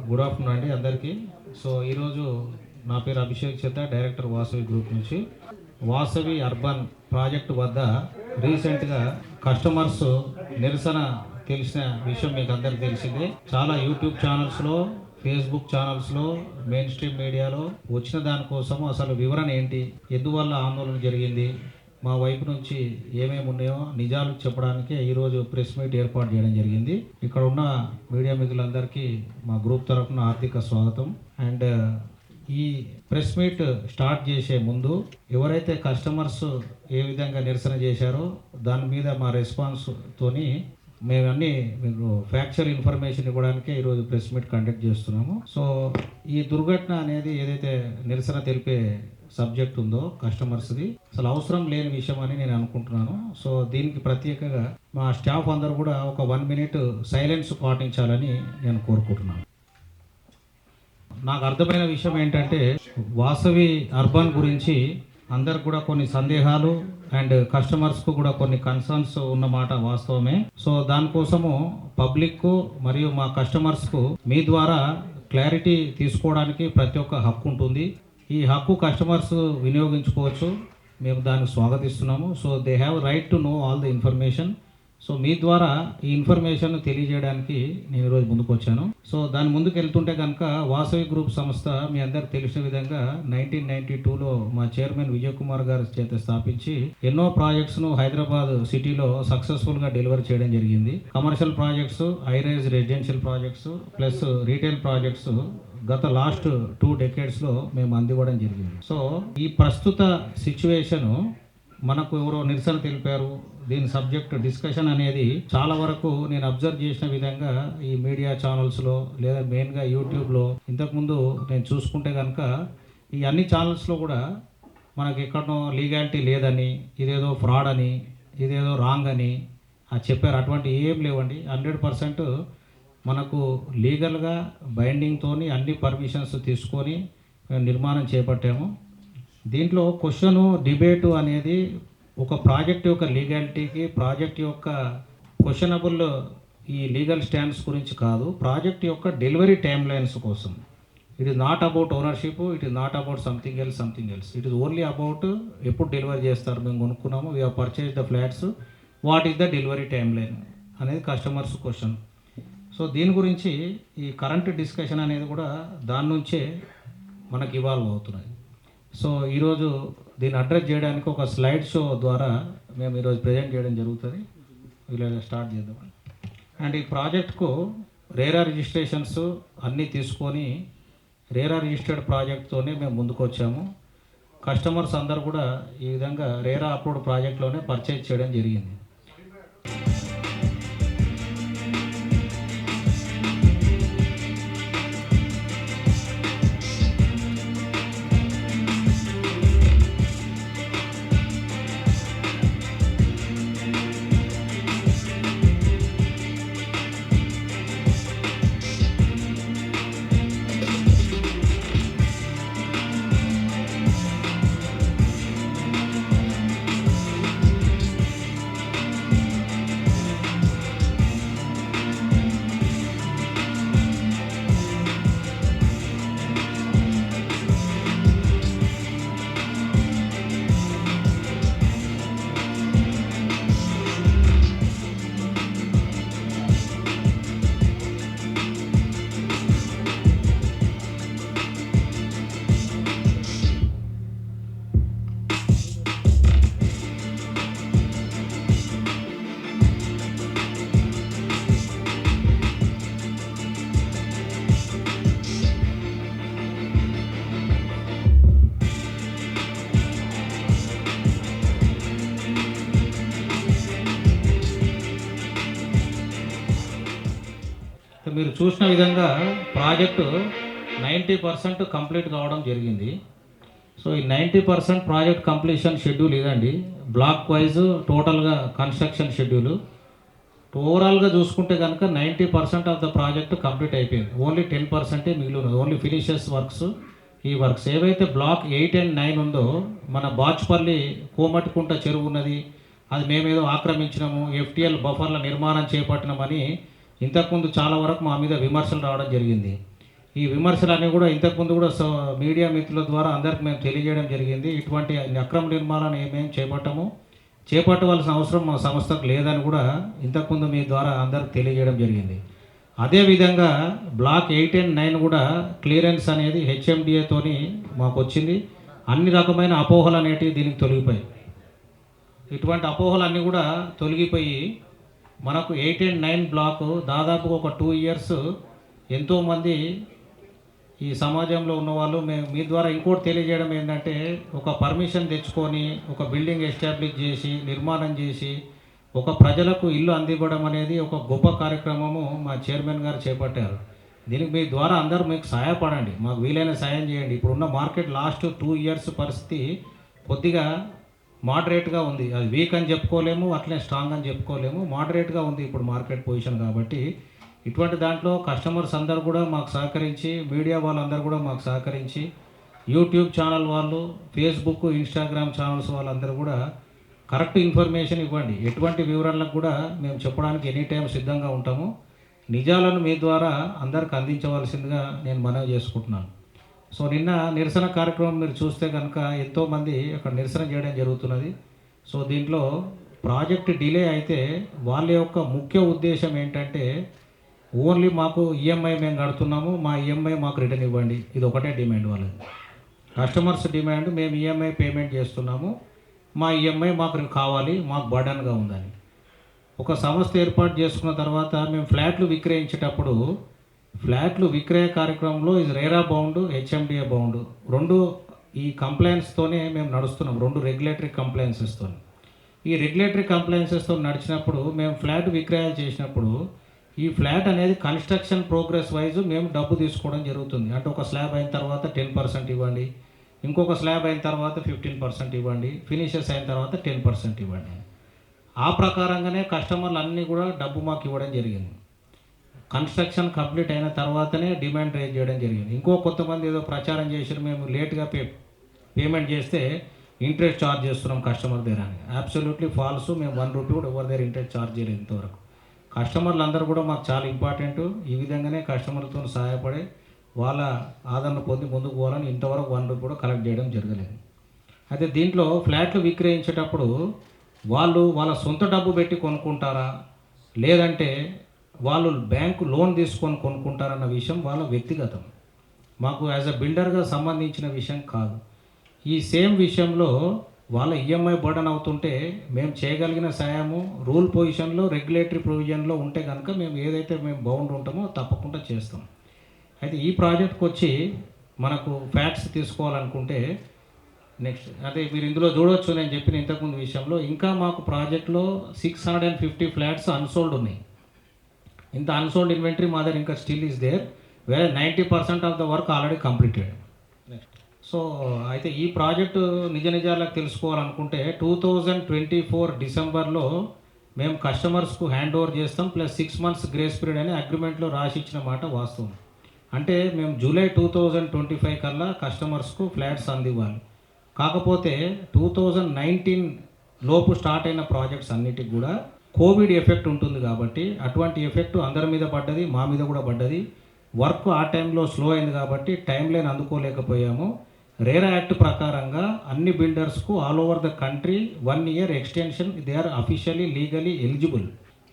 Good afternoon అండి అందరికీ. So ఈరోజు నా పేరు అభిషేక్ చేత, డైరెక్టర్ వాసవి గ్రూప్ నుంచి. వాసవి అర్బన్ ప్రాజెక్టు వద్ద రీసెంట్గా కస్టమర్స్ నిరసన తెలిసిన విషయం మీకు అందరికీ తెలిసిందే. చాలా యూట్యూబ్ ఛానల్స్లో, ఫేస్బుక్ ఛానల్స్లో, మెయిన్ స్ట్రీమ్ మీడియాలో వచ్చిన దానికోసము అసలు వివరణ ఏంటి, ఎందువల్ల ఆందోళన జరిగింది, మా వైపు నుంచి ఏమేమి ఉన్నాయో నిజాలు చెప్పడానికే ఈరోజు ప్రెస్ మీట్ ఏర్పాటు చేయడం జరిగింది. ఇక్కడ ఉన్న మీడియా మిత్రులందరికీ మా గ్రూప్ తరఫున ఆర్థిక స్వాగతం. అండ్ ఈ ప్రెస్ మీట్ స్టార్ట్ చేసే ముందు ఎవరైతే కస్టమర్స్ ఏ విధంగా నిరసన చేశారో దాని మీద మా రెస్పాన్స్తోని మేమన్నీ మీకు ఫ్యాక్చువల్ ఇన్ఫర్మేషన్ ఇవ్వడానికే ఈరోజు ప్రెస్ మీట్ కండక్ట్ చేస్తున్నాము. సో ఈ దుర్ఘటన అనేది ఏదైతే నిరసన తెలిపే సబ్జెక్ట్ ఉందో కస్టమర్స్ది అసలు అవసరం లేని విషయం అని నేను అనుకుంటున్నాను. సో దీనికి ప్రత్యేకంగా మా స్టాఫ్ అందరూ కూడా ఒక 1 minute సైలెన్స్ పాటించాలని నేను కోరుకుంటున్నాను. నాకు అర్థమైన విషయం ఏంటంటే వాసవి అర్బన్ గురించి అందరికి కూడా కొన్ని సందేహాలు అండ్ కస్టమర్స్కు కూడా కొన్ని కన్సర్న్స్ ఉన్నమాట వాస్తవమే. సో దానికోసము పబ్లిక్ మరియు మా కస్టమర్స్కు మీ ద్వారా క్లారిటీ తీసుకోవడానికి ప్రతి ఒక్క హక్కు ఉంటుంది. ఈ హక్కు కస్టమర్స్ వినియోగించుకోవచ్చు, మేము దాన్ని స్వాగతిస్తున్నాము. So they have right to know all the information. So మీ ద్వారా ఈ ఇన్ఫర్మేషన్ తెలియజేయడానికి నేను ఈరోజు ముందుకు వచ్చాను. సో దాని ముందుకు వెళ్తుంటే కనుక వాసవి గ్రూప్ సంస్థ మీ అందరికి తెలిసిన విధంగా 1992లో మా చైర్మన్ విజయ్ కుమార్ గారి చేత స్థాపించి ఎన్నో ప్రాజెక్ట్స్ను హైదరాబాద్ సిటీలో సక్సెస్ఫుల్గా డెలివరీ చేయడం జరిగింది. Commercial projects, high-rise residential projects plus retail projects గత లాస్ట్ 2 decadesలో మేము అందివ్వడం జరిగింది. సో ఈ ప్రస్తుత సిచ్యువేషను మనకు ఎవరో నిరసన తెలిపారు, దీని సబ్జెక్ట్ డిస్కషన్ అనేది చాలా వరకు నేను అబ్జర్వ్ చేసిన విధంగా ఈ మీడియా ఛానల్స్లో లేదా మెయిన్గా యూట్యూబ్లో ఇంతకుముందు నేను చూసుకుంటే కనుక ఈ అన్ని ఛానల్స్లో కూడా మనకి ఎక్కడనో లీగాలిటీ లేదని, ఇదేదో ఫ్రాడ్ అని, ఇదేదో రాంగ్ అని చెప్పారు. అటువంటి ఏం లేవండి. 100% మనకు లీగల్గా బైండింగ్తో అన్ని పర్మిషన్స్ తీసుకొని మేము నిర్మాణం చేపట్టాము. దీంట్లో క్వశ్చను డిబేటు అనేది ఒక ప్రాజెక్ట్ యొక్క లీగాలిటీకి, ప్రాజెక్ట్ యొక్క క్వశ్చనబుల్ ఈ లీగల్ స్టాండ్స్ గురించి కాదు, ప్రాజెక్ట్ యొక్క డెలివరీ టైమ్ లైన్స్ కోసం. It is not about ownership, it is not about something else. It is only about ఎప్పుడు డెలివరీ చేస్తారు, మేము కొనుక్కున్నాము, we have purchase the flats, what is the delivery time line అనేది customers question. So దీని గురించి ఈ current discussion అనేది కూడా దాని నుంచే మనకి ఇవాల్వ్ అవుతున్నాయి. సో ఈరోజు దీన్ని అడ్రస్ చేయడానికి ఒక స్లైడ్ షో ద్వారా మేము ఈరోజు ప్రజెంట్ చేయడం జరుగుతుంది. వీళ్ళ స్టార్ట్ చేద్దాం. అండ్ ఈ ప్రాజెక్ట్కు రేరా రిజిస్ట్రేషన్స్ అన్నీ తీసుకొని రేరా రిజిస్టర్డ్ ప్రాజెక్ట్తోనే మేము ముందుకు వచ్చాము. కస్టమర్స్ అందరు కూడా ఈ విధంగా రేరా అప్రూవ్డ్ ప్రాజెక్ట్లోనే పర్చేజ్ చేయడం జరిగింది. మీరు చూసిన విధంగా ప్రాజెక్టు 90% కంప్లీట్ కావడం జరిగింది. సో ఈ 90% ప్రాజెక్ట్ కంప్లీషన్ షెడ్యూల్ ఇదండి. బ్లాక్ వైజ్ టోటల్గా కన్స్ట్రక్షన్ షెడ్యూల్. ఓవరాల్గా చూసుకుంటే కనుక 90% ఆఫ్ ద ప్రాజెక్ట్ కంప్లీట్ అయిపోయింది. ఓన్లీ 10% మిగిలి ఉన్నది. Only finishes works. ఈ వర్క్స్ ఏవైతే బ్లాక్ 8 and 9 ఉందో, మన బాచ్పల్లి కోమటికుంట చెరువు ఉన్నది, అది మేమేదో ఆక్రమించినాము, FTL బఫర్ల నిర్మాణం చేపట్టినామని ఇంతకుముందు చాలా వరకు మా మీద విమర్శలు రావడం జరిగింది. ఈ విమర్శలన్నీ కూడా ఇంతకుముందు కూడా మీడియా మిత్రుల ద్వారా అందరికి మేము తెలియజేయడం జరిగింది. ఇటువంటి అక్రమ నిర్మాణాలను ఏమేమి చేపట్టవలసిన అవసరం మా సంస్థకు లేదని కూడా ఇంతకుముందు మీ ద్వారా అందరికి తెలియజేయడం జరిగింది. అదేవిధంగా బ్లాక్ 8 and 9 కూడా క్లియరెన్స్ అనేది హెచ్ఎండిఏతోని మాకు వచ్చింది. అన్ని రకమైన అపోహలు అనేటివి దీనికి తొలగిపోయాయి. ఇటువంటి అపోహలన్నీ కూడా తొలగిపోయి మనకు 8 and 9 బ్లాక్ దాదాపు ఒక 2 years ఎంతోమంది ఈ సమాజంలో ఉన్నవాళ్ళు మేము మీ ద్వారా ఇంకోటి తెలియజేయడం ఏంటంటే, ఒక పర్మిషన్ తెచ్చుకొని ఒక బిల్డింగ్ ఎస్టాబ్లిష్ చేసి నిర్మాణం చేసి ఒక ప్రజలకు ఇల్లు అందివ్వడం అనేది ఒక గొప్ప కార్యక్రమము మా చైర్మన్ గారు చేపట్టారు. దీనికి మీ ద్వారా అందరూ మీకు సహాయపడండి, మాకు వీలైన సాయం చేయండి. ఇప్పుడున్న మార్కెట్ లాస్ట్ 2 years పరిస్థితి కొద్దిగా మోడరేట్గా ఉంది. అది వీక్ అని చెప్పుకోలేము, అట్లనే స్ట్రాంగ్ అని చెప్పుకోలేము, మోడరేట్గా ఉంది ఇప్పుడు మార్కెట్ పొజిషన్. కాబట్టి ఇటువంటి దాంట్లో కస్టమర్స్ అందరూ కూడా మాకు సహకరించి, మీడియా వాళ్ళందరూ కూడా మాకు సహకరించి, యూట్యూబ్ ఛానల్ వాళ్ళు, ఫేస్బుక్, ఇన్స్టాగ్రామ్ ఛానల్స్ వాళ్ళందరూ కూడా కరెక్ట్ ఇన్ఫర్మేషన్ ఇవ్వండి. ఎటువంటి వివరాలకు కూడా మేము చెప్పడానికి ఎనీ టైం సిద్ధంగా ఉంటాము. నిజాలను మీ ద్వారా అందరికి అందించవలసిందిగా నేను మనవి చేసుకుంటున్నాను. సో నిన్న నిరసన కార్యక్రమం మీరు చూస్తే కనుక ఎంతోమంది అక్కడ నిరసన చేయడం జరుగుతున్నది. సో దీంట్లో ప్రాజెక్ట్ డిలే అయితే వాళ్ళ యొక్క ముఖ్య ఉద్దేశం ఏంటంటే, ఓన్లీ మాకు ఈఎంఐ మేము కడుతున్నాము, మా ఈఎంఐ మాకు రిటర్న్ ఇవ్వండి, ఇది ఒకటే డిమాండ్ వాళ్ళది. కస్టమర్స్ డిమాండ్ మేము ఈఎంఐ పేమెంట్ చేస్తున్నాము, మా ఈఎంఐ మాకు కావాలి, మాకు బర్డన్గా ఉందని. ఒక సంస్థ ఏర్పాటు చేసుకున్న తర్వాత మేము ఫ్లాట్లు విక్రయించేటప్పుడు ఫ్లాట్లు విక్రయ కార్యక్రమంలో ఇది రేరా బౌండ్, హెచ్ఎండిఏ బౌండ్ రెండు ఈ కంప్లైన్స్తోనే మేము నడుస్తున్నాం, 2 రెగ్యులేటరీ కంప్లైన్సెస్తో. ఈ రెగ్యులేటరీ కంప్లైన్సెస్తో నడిచినప్పుడు మేము ఫ్లాట్ విక్రయాలు చేసినప్పుడు ఈ ఫ్లాట్ అనేది కన్స్ట్రక్షన్ ప్రోగ్రెస్ వైజ్ మేము డబ్బు తీసుకోవడం జరుగుతుంది. అంటే ఒక స్లాబ్ అయిన తర్వాత 10% ఇవ్వండి, ఇంకొక స్లాబ్ అయిన తర్వాత 15% ఇవ్వండి, ఫినిషెస్ అయిన తర్వాత 10% ఇవ్వండి. ఆ ప్రకారంగానే కస్టమర్లు అన్నీ కూడా డబ్బు మాకు ఇవ్వడం జరిగింది. కన్స్ట్రక్షన్ కంప్లీట్ అయిన తర్వాతనే డిమాండ్ రేజ్ చేయడం జరిగింది. కొంతమంది ఏదో ప్రచారం చేసి మేము లేట్గా పేమెంట్ చేస్తే ఇంట్రెస్ట్ ఛార్జ్ చేస్తున్నాం కస్టమర్ దగ్గర అని. Absolutely false. మేము 1 రూపీ కూడా ఎవరి దగ్గర ఇంట్రెస్ట్ ఛార్జ్ చేయలేదు ఇంతవరకు. కస్టమర్లు అందరూ కూడా మాకు చాలా ఇంపార్టెంట్. ఈ విధంగానే కస్టమర్లతో సహాయపడి వాళ్ళ ఆదరణ పొంది ముందుకు పోవాలని ఇంతవరకు 1 రూపీ కూడా కలెక్ట్ చేయడం జరగలేదు. అయితే దీంట్లో ఫ్లాట్లు విక్రయించేటప్పుడు వాళ్ళు వాళ్ళ సొంత డబ్బు పెట్టి కొనుక్కుంటారా, లేదంటే వాళ్ళు బ్యాంకు లోన్ తీసుకొని కొనుక్కుంటారన్న విషయం వాళ్ళ వ్యక్తిగతం, మాకు యాజ్ అ బిల్డర్గా సంబంధించిన విషయం కాదు. ఈ సేమ్ విషయంలో వాళ్ళ ఈఎంఐ బర్డన్ అవుతుంటే మేము చేయగలిగిన సాయము రూల్ పొజిషన్లో, రెగ్యులేటరీ ప్రొవిజన్లో ఉంటే కనుక మేము ఏదైతే మేము బౌండ్ ఉంటామో తప్పకుండా చేస్తాం. అయితే ఈ ప్రాజెక్ట్కి వచ్చి మనకు ఫ్యాక్ట్స్ తీసుకోవాలనుకుంటే నెక్స్ట్ అదే మీరు ఇందులో చూడవచ్చు, నేను చెప్పిన ఇంతకుముందు విషయంలో ఇంకా మాకు ప్రాజెక్ట్లో 650 ఫ్లాట్స్ అన్సోల్డ్ ఉన్నాయి. ఇంత అన్సోల్డ్ ఇన్వెంటరీ మా దగ్గర ఇంకా స్టిల్ ఈస్ దేర్, వేరే 90% of the work already completed. Next so అయితే ఈ ప్రాజెక్టు నిజాలకు తెలుసుకోవాలనుకుంటే 2024 డిసెంబర్లో మేము కస్టమర్స్కు హ్యాండ్ ఓవర్ చేస్తాం, ప్లస్ 6 months గ్రేస్ పీరియడ్ అని అగ్రిమెంట్లో రాసి ఇచ్చిన మాట వాస్తవం. అంటే మేము జూలై 2025 కల్లా కస్టమర్స్కు ఫ్లాట్స్ అందివ్వాలి. కాకపోతే 2019 లోపు స్టార్ట్ అయిన ప్రాజెక్ట్స్ అన్నిటికి కూడా కోవిడ్ ఎఫెక్ట్ ఉంటుంది కాబట్టి అటువంటి ఎఫెక్ట్ అందరి మీద పడ్డది, మా మీద కూడా పడ్డది. వర్క్ ఆ టైంలో స్లో అయింది కాబట్టి టైం లైన్ అందుకోలేకపోయాము. రేరా యాక్ట్ ప్రకారంగా అన్ని బిల్డర్స్కు all over the country 1 year extension they are officially legally eligible.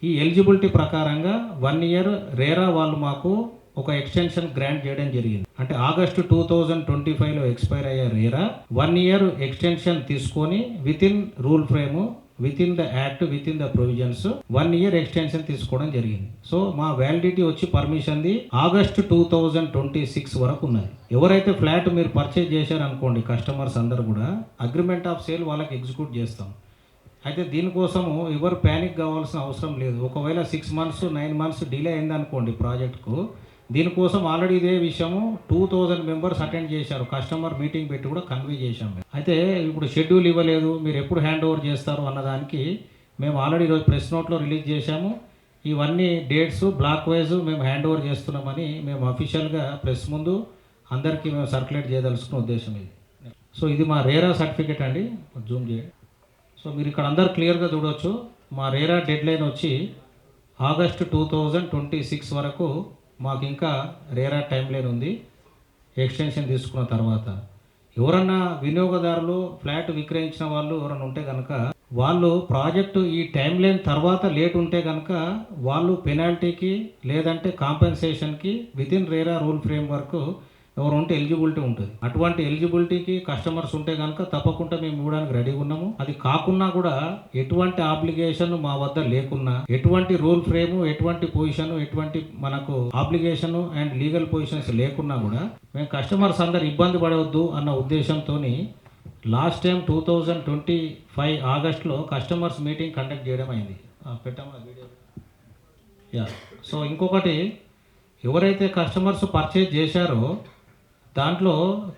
ఈ ఎలిజిబిలిటీ ప్రకారంగా 1 year రేరా వాళ్ళు మాకు ఒక ఎక్స్టెన్షన్ గ్రాంట్ చేయడం జరిగింది. అంటే ఆగస్టు 2025లో ఎక్స్పైర్ అయ్యే రేరా 1 year ఎక్స్టెన్షన్ తీసుకొని with in rule frame, with in the act, with in the provisions 1 year extension తీసుకోవడం జరిగింది. సో మా వ్యాలిడిటీ వచ్చి పర్మిషన్ది ఆగస్టు 2026 వరకు ఉన్నది. ఎవరైతే ఫ్లాట్ మీరు పర్చేజ్ చేశారనుకోండి కస్టమర్స్ అందరు కూడా అగ్రిమెంట్ ఆఫ్ సేల్ వాళ్ళకి ఎగ్జిక్యూట్ చేస్తాం. అయితే దీనికోసము ఎవరు ప్యానిక్ కావాల్సిన అవసరం లేదు. ఒకవేళ 6 months 9 months డిలే అయిందనుకోండి ప్రాజెక్టుకు, దీనికోసం ఆల్రెడీ ఇదే విషయము 2000 members అటెండ్ చేశారు, కస్టమర్ మీటింగ్ పెట్టి కూడా కన్వే చేశాం. అయితే ఇప్పుడు షెడ్యూల్ ఇవ్వలేదు, మీరు ఎప్పుడు హ్యాండ్ ఓవర్ చేస్తారు అన్నదానికి మేము ఆల్రెడీ ఈరోజు ప్రెస్ నోట్లో రిలీజ్ చేశాము. ఇవన్నీ డేట్స్ బ్లాక్ వైజ్ మేము హ్యాండ్ ఓవర్ చేస్తున్నామని మేము అఫీషియల్గా ప్రెస్ ముందు అందరికీ మేము సర్క్యులేట్ చేయదలుచుకున్న ఉద్దేశం ఇది. సో ఇది మా రేరా సర్టిఫికేట్ అండి, జూమ్ చేయండి. సో మీరు ఇక్కడ అందరు క్లియర్గా చూడవచ్చు. మా రేరా డెడ్ లైన్ వచ్చి ఆగస్టు 2026 వరకు మాకు ఇంకా రేరా టైం లైన్ ఉంది ఎక్స్టెన్షన్ తీసుకున్న తర్వాత. ఎవరన్నా వినియోగదారులు ఫ్లాట్ విక్రయించిన వాళ్ళు ఎవరైనా ఉంటే కనుక వాళ్ళు ప్రాజెక్టు ఈ టైం లైన్ తర్వాత లేట్ ఉంటే కనుక వాళ్ళు పెనాల్టీకి లేదంటే కాంపెన్సేషన్కి within RERA rule framework ఎవరు ఉంటే ఎలిజిబిలిటీ ఉంటుంది. అటువంటి ఎలిజిబిలిటీకి కస్టమర్స్ ఉంటే కనుక తప్పకుండా మేము ఇవ్వడానికి రెడీగా ఉన్నాము. అది కాకున్నా కూడా ఎటువంటి ఆబ్లిగేషన్ మా వద్ద లేకున్నా, ఎటువంటి రూల్ ఫ్రేము, ఎటువంటి పొజిషన్, ఎటువంటి మనకు ఆబ్లిగేషన్ అండ్ లీగల్ పొజిషన్స్ లేకున్నా కూడా మేము కస్టమర్స్ అందరు ఇబ్బంది పడవద్దు అన్న ఉద్దేశంతో లాస్ట్ టైం 2025 ఆగస్టులో కస్టమర్స్ మీటింగ్ కండక్ట్ చేయడం అయింది. పెట్టామా వీడియో? యా. సో ఇంకొకటి, ఎవరైతే కస్టమర్స్ పర్చేజ్ చేశారో దాంట్లో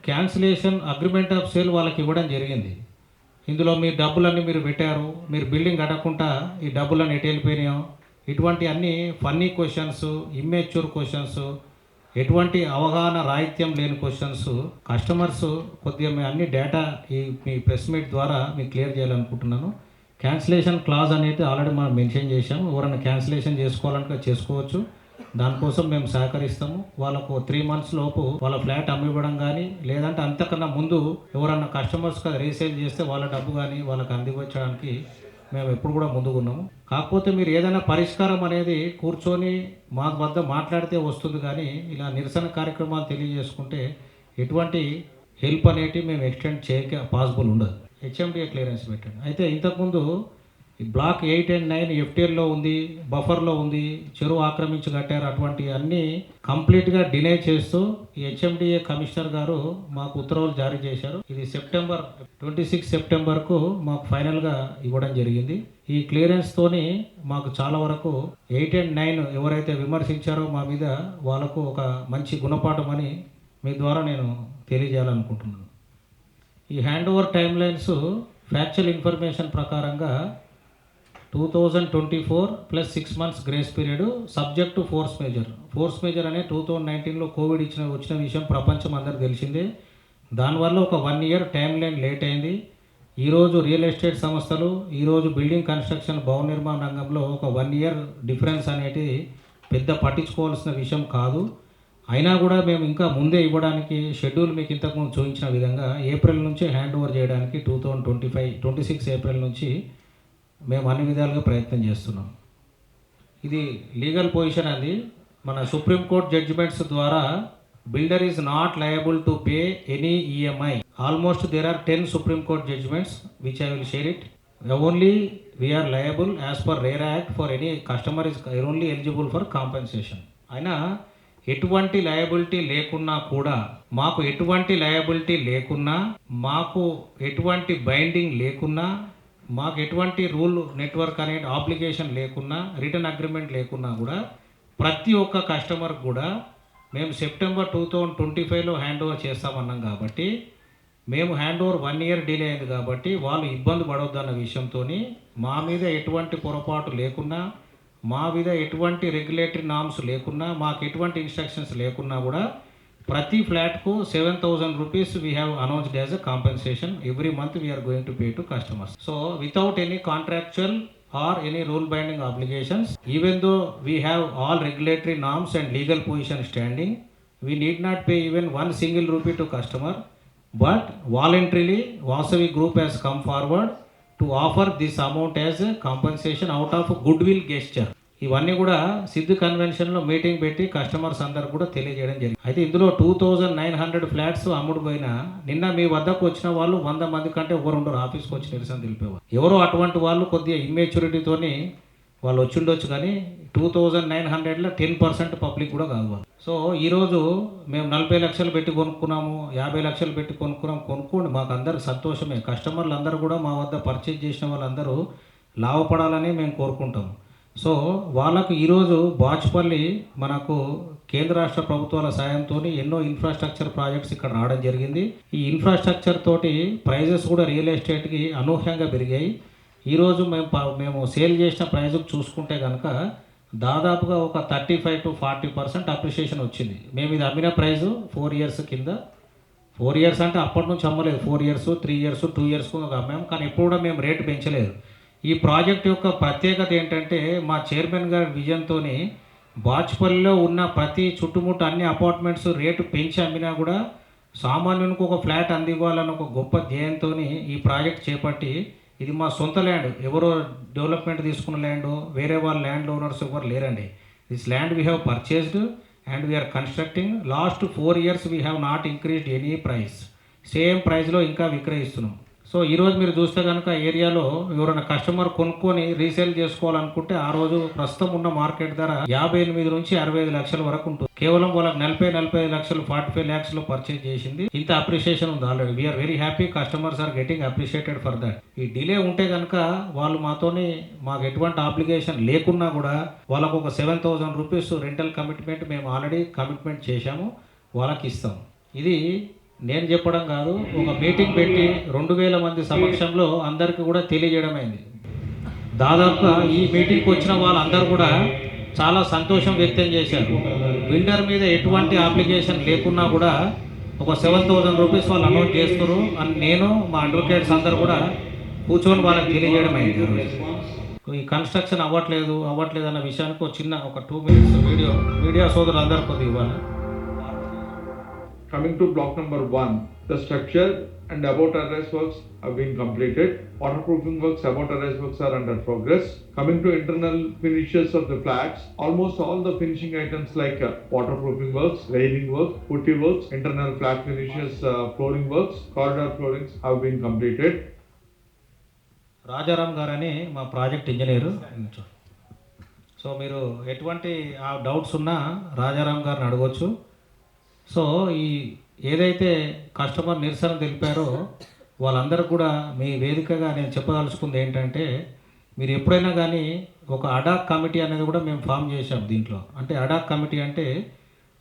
క్యాన్సిలేషన్ అగ్రిమెంట్ ఆఫ్ సేల్ వాళ్ళకి ఇవ్వడం జరిగింది. ఇందులో మీ డబ్బులన్నీ మీరు పెట్టారు, మీరు బిల్డింగ్ కట్టకుండా ఈ డబ్బులన్నీ ఎటు వెళ్ళిపోయినాయో, ఇటువంటి అన్ని ఫన్నీ క్వశ్చన్స్, ఇమ్మెచ్యూర్ క్వశ్చన్స్, ఎటువంటి అవగాహన రాహిత్యం లేని క్వశ్చన్స్ కస్టమర్స్ కొద్దిగా మేము అన్ని డేటా ఈ మీ ప్రెస్ మీట్ ద్వారా మీకు క్లియర్ చేయాలనుకుంటున్నాను. క్యాన్సిలేషన్ క్లాజ్ అనేది ఆల్రెడీ మనం మెన్షన్ చేశాము. ఎవరైనా క్యాన్సిలేషన్ చేసుకోవాలంటే చేసుకోవచ్చు. దానికోసం మేము సహకరిస్తాము. వాళ్ళకు 3 months లోపు వాళ్ళ ఫ్లాట్ అమ్మివ్వడం కానీ, లేదంటే అంతకన్నా ముందు ఎవరన్నా కస్టమర్స్ రీసేల్ చేస్తే వాళ్ళ డబ్బు కానీ వాళ్ళకి అందించడానికి మేము ఎప్పుడు కూడా ముందుకు ఉన్నాము. కాకపోతే మీరు ఏదైనా పరిష్కారం అనేది కూర్చొని మా వద్ద మాట్లాడితే వస్తుంది, కానీ ఇలా నిరసన కార్యక్రమాలు తెలియజేసుకుంటే ఎటువంటి హెల్ప్ అనేది మేము ఎక్స్టెండ్ చేయక పాసిబుల్ ఉండదు. హెచ్ఎండిఏ క్లియరెన్స్ పెట్టండి. అయితే ఇంతకుముందు ఈ బ్లాక్ 8 and 9 ఎఫ్టీఎల్లో ఉంది, బఫర్లో ఉంది, చెరువు ఆక్రమించి కట్టారు. అటువంటి అన్నీ కంప్లీట్గా డినై చేస్తూ ఈ హెచ్ఎండిఏ కమిషనర్ గారు మాకు ఉత్తర్వులు జారీ చేశారు. ఇది 26 సెప్టెంబర్కు మాకు ఫైనల్గా ఇవ్వడం జరిగింది. ఈ క్లియరెన్స్తోని మాకు చాలా వరకు 8 and 9 ఎవరైతే విమర్శించారో మా మీద వాళ్ళకు ఒక మంచి గుణపాఠం అని మీ ద్వారా నేను తెలియజేయాలనుకుంటున్నాను. ఈ hand over time lines factual information ప్రకారంగా 2024 + 6 months grace period subject to force major అనే 2019లో కోవిడ్ వచ్చిన విషయం ప్రపంచం అందరికి తెలిసిందే. దానివల్ల ఒక 1 year టైం లైన్ లేట్ అయింది. ఈరోజు రియల్ ఎస్టేట్ సంస్థలు, ఈరోజు బిల్డింగ్ కన్స్ట్రక్షన్ భవన నిర్మాణ రంగంలో ఒక 1 year డిఫరెన్స్ అనేది పెద్ద పట్టించుకోవాల్సిన విషయం కాదు. అయినా కూడా మేము ఇంకా ముందే ఇవ్వడానికి షెడ్యూల్ మీకు ఇంతకుముందు చూపించిన విధంగా ఏప్రిల్ నుంచి హ్యాండ్ ఓవర్ చేయడానికి 26 ఏప్రిల్ నుంచి మేము అన్ని విధాలుగా ప్రయత్నం చేస్తున్నాం. ఇది లీగల్ పొజిషన్ అండి. మన సుప్రీంకోర్టు జడ్జిమెంట్స్ ద్వారా builder is not liable to pay any EMI. Almost there are 10 supreme court judgements which I will share it. Only we're liable as per RERA act for any customer is only eligible for compensation. అయినా ఎటువంటి liability లేకున్నా కూడా, మాకు ఎటువంటి liability లేకున్నా, మాకు ఎటువంటి binding లేకున్నా, మాకు ఎటువంటి రూల్ నెట్వర్క్ అనే ఆబ్లిగేషన్ లేకున్నా, రిటర్న్ అగ్రిమెంట్ లేకున్నా కూడా ప్రతి ఒక్క కస్టమర్ కూడా మేము సెప్టెంబర్ 2025లో హ్యాండ్ ఓవర్ చేస్తామన్నాం. కాబట్టి మేము హ్యాండ్ ఓవర్ 1 year డిలే అయింది కాబట్టి వాళ్ళు ఇబ్బంది పడవద్దన్న విషయంతో మా మీద ఎటువంటి పొరపాటు లేకున్నా, మా మీద ఎటువంటి రెగ్యులేటరీ నామ్స్ లేకున్నా, మాకు ఎటువంటి ఇన్స్ట్రక్షన్స్ లేకున్నా కూడా ప్రతి ఫ్లాట్కు 7,000 rupees we have announced as a compensation. Every month we are going to pay to customers. So without any contractual or any rule binding obligations, even though we have all regulatory norms and legal position standing, we need not pay even 1 single rupee to customer. But voluntarily Vasavi Group has come forward to offer this amount as a compensation out of goodwill gesture. ఇవన్నీ కూడా Siddhu కన్వెన్షన్లో meeting పెట్టి customers అందరు కూడా తెలియజేయడం జరిగింది. అయితే ఇందులో 2,900 flats అమ్ముడు పోయినా నిన్న మీ వద్దకు వచ్చిన వాళ్ళు 100 మంది కంటే ఎవరు ఉండరు. ఆఫీస్కి వచ్చి నిరసన తెలిపేవారు. ఎవరో అటువంటి వాళ్ళు కొద్దిగా ఇమ్మెచ్యూరిటీతోని వాళ్ళు వచ్చి ఉండొచ్చు, కానీ 2,900లో 10% పబ్లిక్ కూడా కాదు వాళ్ళు. సో ఈరోజు మేము 40 లక్షలు పెట్టి కొనుక్కున్నాము, 50 లక్షలు పెట్టి కొనుక్కోండి, మాకు అందరికి సంతోషమే. కస్టమర్లు అందరూ కూడా మా వద్ద పర్చేజ్ చేసిన వాళ్ళందరూ లాభపడాలని మేము కోరుకుంటాము. సో వాళ్ళకు ఈరోజు బాచుపల్లి మనకు కేంద్ర రాష్ట్ర ప్రభుత్వాల సాయంతో ఎన్నో ఇన్ఫ్రాస్ట్రక్చర్ ప్రాజెక్ట్స్ ఇక్కడ రావడం జరిగింది. ఈ ఇన్ఫ్రాస్ట్రక్చర్ తోటి ప్రైజెస్ కూడా రియల్ ఎస్టేట్కి అనూహ్యంగా పెరిగాయి. ఈరోజు మేము సేల్ చేసిన ప్రైజుకు చూసుకుంటే కనుక దాదాపుగా ఒక 35 to 40% అప్రిషియేషన్ వచ్చింది. మేము ఇది అమ్మిన ప్రైజు 4 years కింద. 4 years అంటే అప్పటి నుంచి అమ్మలేదు, 4 years, 3 years, 2 years అమ్మాము, కానీ ఎప్పుడు కూడా మేము రేటు పెంచలేదు. ఈ ప్రాజెక్ట్ యొక్క ప్రత్యేకత ఏంటంటే మా చైర్మన్ గారి విజన్తో బాచ్పల్లిలో ఉన్న ప్రతి చుట్టుముట్టు అన్ని అపార్ట్మెంట్స్ రేటు పెంచి అమ్మినా కూడా సామాన్యునికి ఒక ఫ్లాట్ అందివ్వాలని ఒక గొప్ప ధ్యేయంతో ఈ ప్రాజెక్ట్ చేపట్టి, ఇది మా సొంత ల్యాండ్, ఎవరో డెవలప్మెంట్ తీసుకున్న ల్యాండ్, వేరే వాళ్ళ ల్యాండ్ ఓనర్స్ ఎవరు లేరండి. This land we have purchased and we're constructing. Last 4 years we have not increased any price. Same ప్రైస్లో ఇంకా విక్రయిస్తున్నాం. సో ఈరోజు మీరు చూస్తే కనుక ఏరియాలో ఎవరైనా కస్టమర్ కొనుక్కొని రీసేల్ చేసుకోవాలనుకుంటే ఆ రోజు ప్రస్తుతం ఉన్న మార్కెట్ ధర 58 నుంచి 65 లక్షల వరకు ఉంటుంది. కేవలం వాళ్ళకి 45 లక్షలు 45 lakhs పర్చేజ్ చేసింది. ఇంత అప్రిషియేషన్ ఉంది already. We're very happy. Customers are getting appreciated for that. ఈ డిలే ఉంటే కనుక వాళ్ళు మాకు ఎటువంటి ఆబ్లిగేషన్ లేకున్నా కూడా వాళ్ళకు ఒక 7,000 rupees రెంటల్ కమిట్మెంట్ మేము ఆల్రెడీ కమిట్మెంట్ చేశాము, వాళ్ళకి ఇస్తాం. ఇది నేను చెప్పడం కాదు, ఒక మీటింగ్ పెట్టి 2,000 మంది సమక్షంలో అందరికీ కూడా తెలియజేయడం అయింది. దాదాపుగా ఈ మీటింగ్కి వచ్చిన వాళ్ళందరూ కూడా చాలా సంతోషం వ్యక్తం చేశారు. బిల్డర్ మీద ఎటువంటి అప్లికేషన్ లేకున్నా కూడా ఒక 7,000 rupees వాళ్ళు అనౌన్స్ చేస్తారు అని నేను మా అడ్వకేట్స్ అందరూ కూడా కూర్చొని వాళ్ళకి తెలియజేయడం అయింది. ఈ కన్స్ట్రక్షన్ అవ్వట్లేదు అన్న విషయానికి ఒక 2 minutes మీడియా సోదరులు అందరూ కొద్దిగా ఇవ్వాలి. Coming to block number 1, the structure and about arrest works have been completed. Waterproofing works, about arrest works are under progress. Coming to internal finishes of the flats, almost all the finishing items like waterproofing works, railing works, putty works, internal flat finishes, flooring works, corridor floorings have been completed. Rajaram గారని మా project engineer. So మీరు ఎటువంటి doubts ఉన్నా రాజారాం గారిని అడగవచ్చు. So ఈ ఏదైతే customer నిరసన తెలిపారో వాళ్ళందరూ కూడా మీ వేదికగా నేను చెప్పదలుచుకుంది ఏంటంటే, మీరు ఎప్పుడైనా కానీ ఒక అడాక్ కమిటీ అనేది కూడా మేము ఫామ్ చేసాం దీంట్లో. అంటే అడాక్ కమిటీ అంటే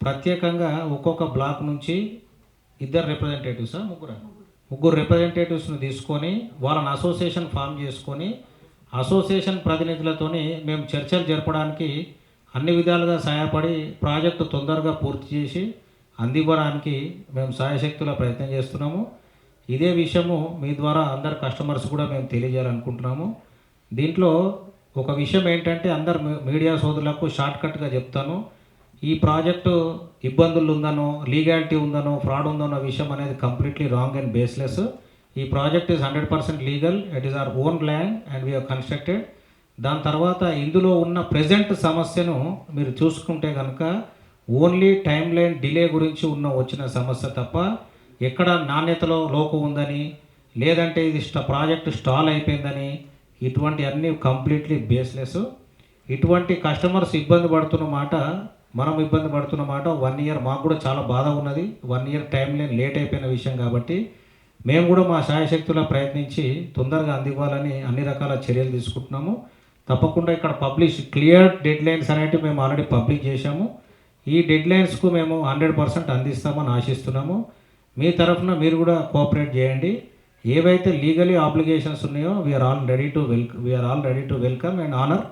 ప్రత్యేకంగా ఒక్కొక్క బ్లాక్ నుంచి 2 రిప్రజెంటేటివ్స్, ముగ్గురు రిప్రజెంటేటివ్స్ని తీసుకొని వాళ్ళని అసోసియేషన్ ఫామ్ చేసుకొని అసోసియేషన్ ప్రతినిధులతోని మేము చర్చలు జరపడానికి అన్ని విధాలుగా సహాయపడి ప్రాజెక్టు తొందరగా పూర్తి చేసి అందివ్వడానికి మేము సాయశక్తుల ప్రయత్నం చేస్తున్నాము. ఇదే విషయము మీ ద్వారా అందరు కస్టమర్స్ కూడా మేము తెలియజేయాలనుకుంటున్నాము. దీంట్లో ఒక విషయం ఏంటంటే, అందరు మీడియా సోదరులకు షార్ట్కట్గా చెప్తాను. ఈ ప్రాజెక్టు ఇబ్బందులు ఉందనో, లీగాలిటీ ఉందనో, ఫ్రాడ్ ఉందనో విషయం అనేది కంప్లీట్లీ రాంగ్ అండ్ బేస్లెస్. ఈ project is 100% legal. It is our own land and we have constructed. దాని తర్వాత ఇందులో ఉన్న ప్రజెంట్ సమస్యను మీరు చూసుకుంటే కనుక ఓన్లీ టైం లైన్ డిలే గురించి వచ్చిన సమస్య తప్ప ఎక్కడ నాణ్యతలో లోపం ఉందని, లేదంటే ఇది ప్రాజెక్ట్ స్టాల్ అయిపోయిందని, ఇటువంటి అన్నీ కంప్లీట్లీ బేస్లెస్. ఇటువంటి కస్టమర్స్ ఇబ్బంది పడుతున్న మాట, మనం ఇబ్బంది పడుతున్న మాట 1 year మాకు కూడా చాలా బాధ ఉన్నది. 1 year టైం లైన్ లేట్ అయిపోయిన విషయం కాబట్టి మేము కూడా మా శాయశక్తులా ప్రయత్నించి తొందరగా అందివ్వాలని అన్ని రకాల చర్యలు తీసుకుంటున్నాము. తప్పకుండా ఇక్కడ క్లియర్ డెడ్ లైన్స్ అనేవి మేము ఆల్రెడీ పబ్లిక్ చేశాము. ఈ డెడ్ లైన్స్కు మేము 100% అందిస్తామని ఆశిస్తున్నాము. మీ తరఫున మీరు కూడా కోఆపరేట్ చేయండి. ఏవైతే లీగలీ ఆబ్లిగేషన్స్ ఉన్నాయో we're all ready to welcome and honour.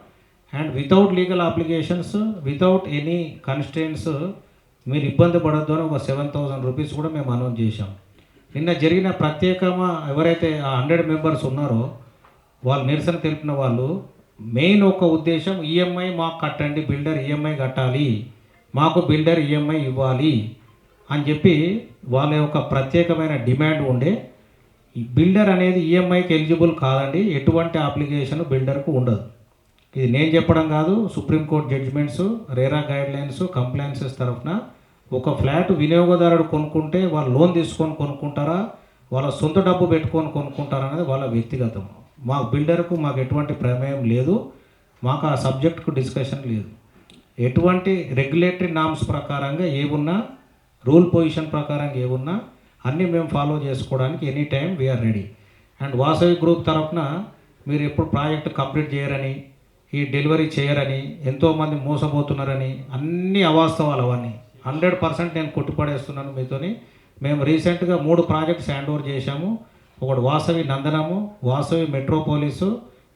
And without legal obligations, without any constraints మీరు ఇబ్బంది పడొద్దు అని ఒక 7,000 rupees కూడా మేము అనౌన్స్ చేశాం. నిన్న జరిగిన ఎవరైతే ఆ 100 members ఉన్నారో వాళ్ళు నిరసన తెలిపిన వాళ్ళు మెయిన్ ఒక ఉద్దేశం, ఈఎంఐ మాకు కట్టండి, బిల్డర్ ఈఎంఐ కట్టాలి, మాకు బిల్డర్ ఈఎంఐ ఇవ్వాలి అని చెప్పి వాళ్ళ యొక్క ప్రత్యేకమైన డిమాండ్ ఉండే. ఈ బిల్డర్ అనేది ఈఎంఐకి ఎలిజిబుల్ కాదండి, ఎటువంటి అప్లికేషన్ బిల్డర్కు ఉండదు. ఇది నేను చెప్పడం కాదు, supreme court judgements, RERA guidelines, compliances తరఫున ఒక ఫ్లాట్ వినియోగదారుడు కొనుక్కుంటే వాళ్ళు లోన్ తీసుకొని కొనుక్కుంటారా, వాళ్ళ సొంత డబ్బు పెట్టుకొని కొనుక్కుంటారా అనేది వాళ్ళ వ్యక్తిగతం. బిల్డర్కు మాకు ఎటువంటి ప్రమేయం లేదు, మాకు ఆ సబ్జెక్టుకు డిస్కషన్ లేదు. ఎటువంటి రెగ్యులేటరీ నామ్స్ ప్రకారంగా ఏమున్నా, రూల్ పొజిషన్ ప్రకారంగా ఏమున్నా అన్నీ మేము ఫాలో చేసుకోవడానికి any time we're ready. And Vasavi group తరఫున మీరు ఎప్పుడు ప్రాజెక్ట్ కంప్లీట్ చేయరని, ఈ డెలివరీ చేయరని, ఎంతోమంది మోసపోతున్నారని అన్ని అవాస్తవాలు, అవన్నీ 100% నేను కొట్టుపడేస్తున్నాను మీతోని. మేము రీసెంట్గా 3 ప్రాజెక్ట్స్ హ్యాండ్ ఓవర్ చేశాము. ఒకటి Vasavi Nandanamu, Vasavi Metropolis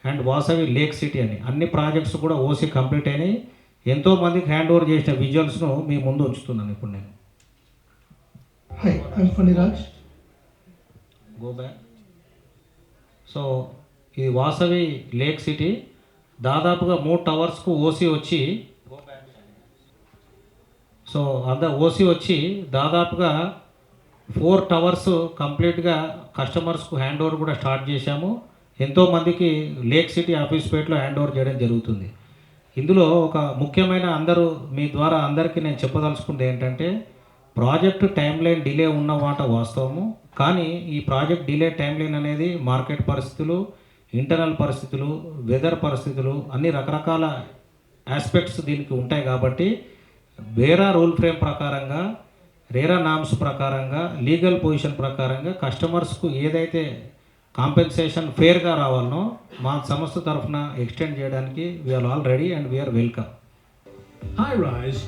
and Vasavi Lake City అని అన్ని ప్రాజెక్ట్స్ కూడా ఓసీ కంప్లీట్ అయినాయి. ఎంతోమందికి హ్యాండ్ ఓవర్ చేసిన విజువల్స్ను మీ ముందు ఉంచుతున్నాను ఇప్పుడు నేను. Hi, I'm Phaniraj. Go back. So ఇది వాసవి లేక్ సిటీ. దాదాపుగా 3 towers ఓసీ వచ్చి సో ఓసీ వచ్చి దాదాపుగా 4 టవర్స్ కంప్లీట్గా కస్టమర్స్కు హ్యాండ్ ఓవర్ కూడా స్టార్ట్ చేశాము. ఎంతోమందికి లేక్ సిటీ ఆఫీస్ పేట్లో హ్యాండ్ ఓవర్ చేయడం జరుగుతుంది. ఇందులో ఒక ముఖ్యమైన మీ ద్వారా అందరికీ నేను చెప్పదలుచుకుంది ఏంటంటే, ప్రాజెక్టు టైం లైన్ డిలే ఉన్న మాట వాస్తవము. కానీ ఈ ప్రాజెక్ట్ డిలే టైం లైన్ అనేది మార్కెట్ పరిస్థితులు, ఇంటర్నల్ పరిస్థితులు, వెదర్ పరిస్థితులు, అన్ని రకరకాల ఆస్పెక్ట్స్ దీనికి ఉంటాయి. కాబట్టి వేరా రూల్ ఫ్రేమ్ ప్రకారంగా, రేరా నామ్స్ ప్రకారంగా, లీగల్ పొజిషన్ ప్రకారంగా కస్టమర్స్కు ఏదైతే కాంపెన్సేషన్ ఫేర్గా రావాలనో మా సంస్థ తరఫున ఎక్స్టెండ్ చేయడానికి we're all ready and we're welcome. High rise.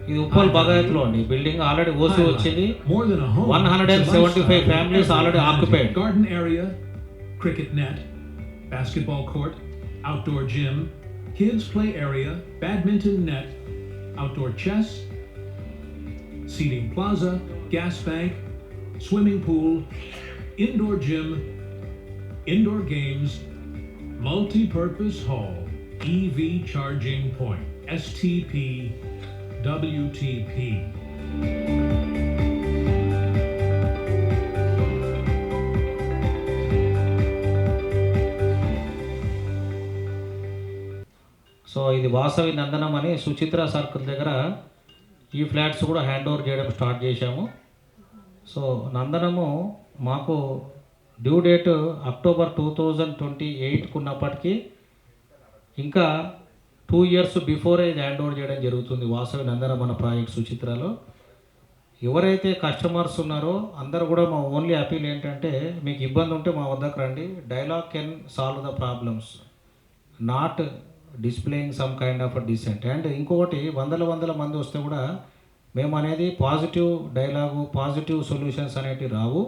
ఇది ఉప్పల్ బగాయత్లో అండి. బిల్డింగ్ ఆల్రెడీ ఓసి వచ్చింది. More than a home. 175 families already occupied. Garden area, cricket net, basketball court, outdoor gym, kids play area, badminton net, outdoor chess, seating plaza, gas bank, swimming pool, indoor gym, indoor games, multi-purpose hall, EV charging point, STP, WTP. So ఇది వాసవి నందనం అని Suchitra circle దగ్గర ఈ flats కూడా hand ఓవర్ చేయడం start చేశాము. So నందనము మాకు due date October 2028 ఉన్నప్పటికీ ఇంకా 2 years బిఫోరే ఇది హ్యాండ్ ఓవర్ చేయడం జరుగుతుంది. వాసవి నందనం మన ప్రాజెక్ట్ సుచిత్రలో ఎవరైతే కస్టమర్స్ ఉన్నారో అందరూ కూడా మా ఓన్లీ అపీల్ ఏంటంటే, మీకు ఇబ్బంది ఉంటే మా వద్దకు రండి. Dialogue can solve the problems, not displaying some kind of dissent. And ఇంకొకటి, వందల మంది వస్తే కూడా మేము అనేది పాజిటివ్ డైలాగు, పాజిటివ్ సొల్యూషన్స్ అనేటివి రావు.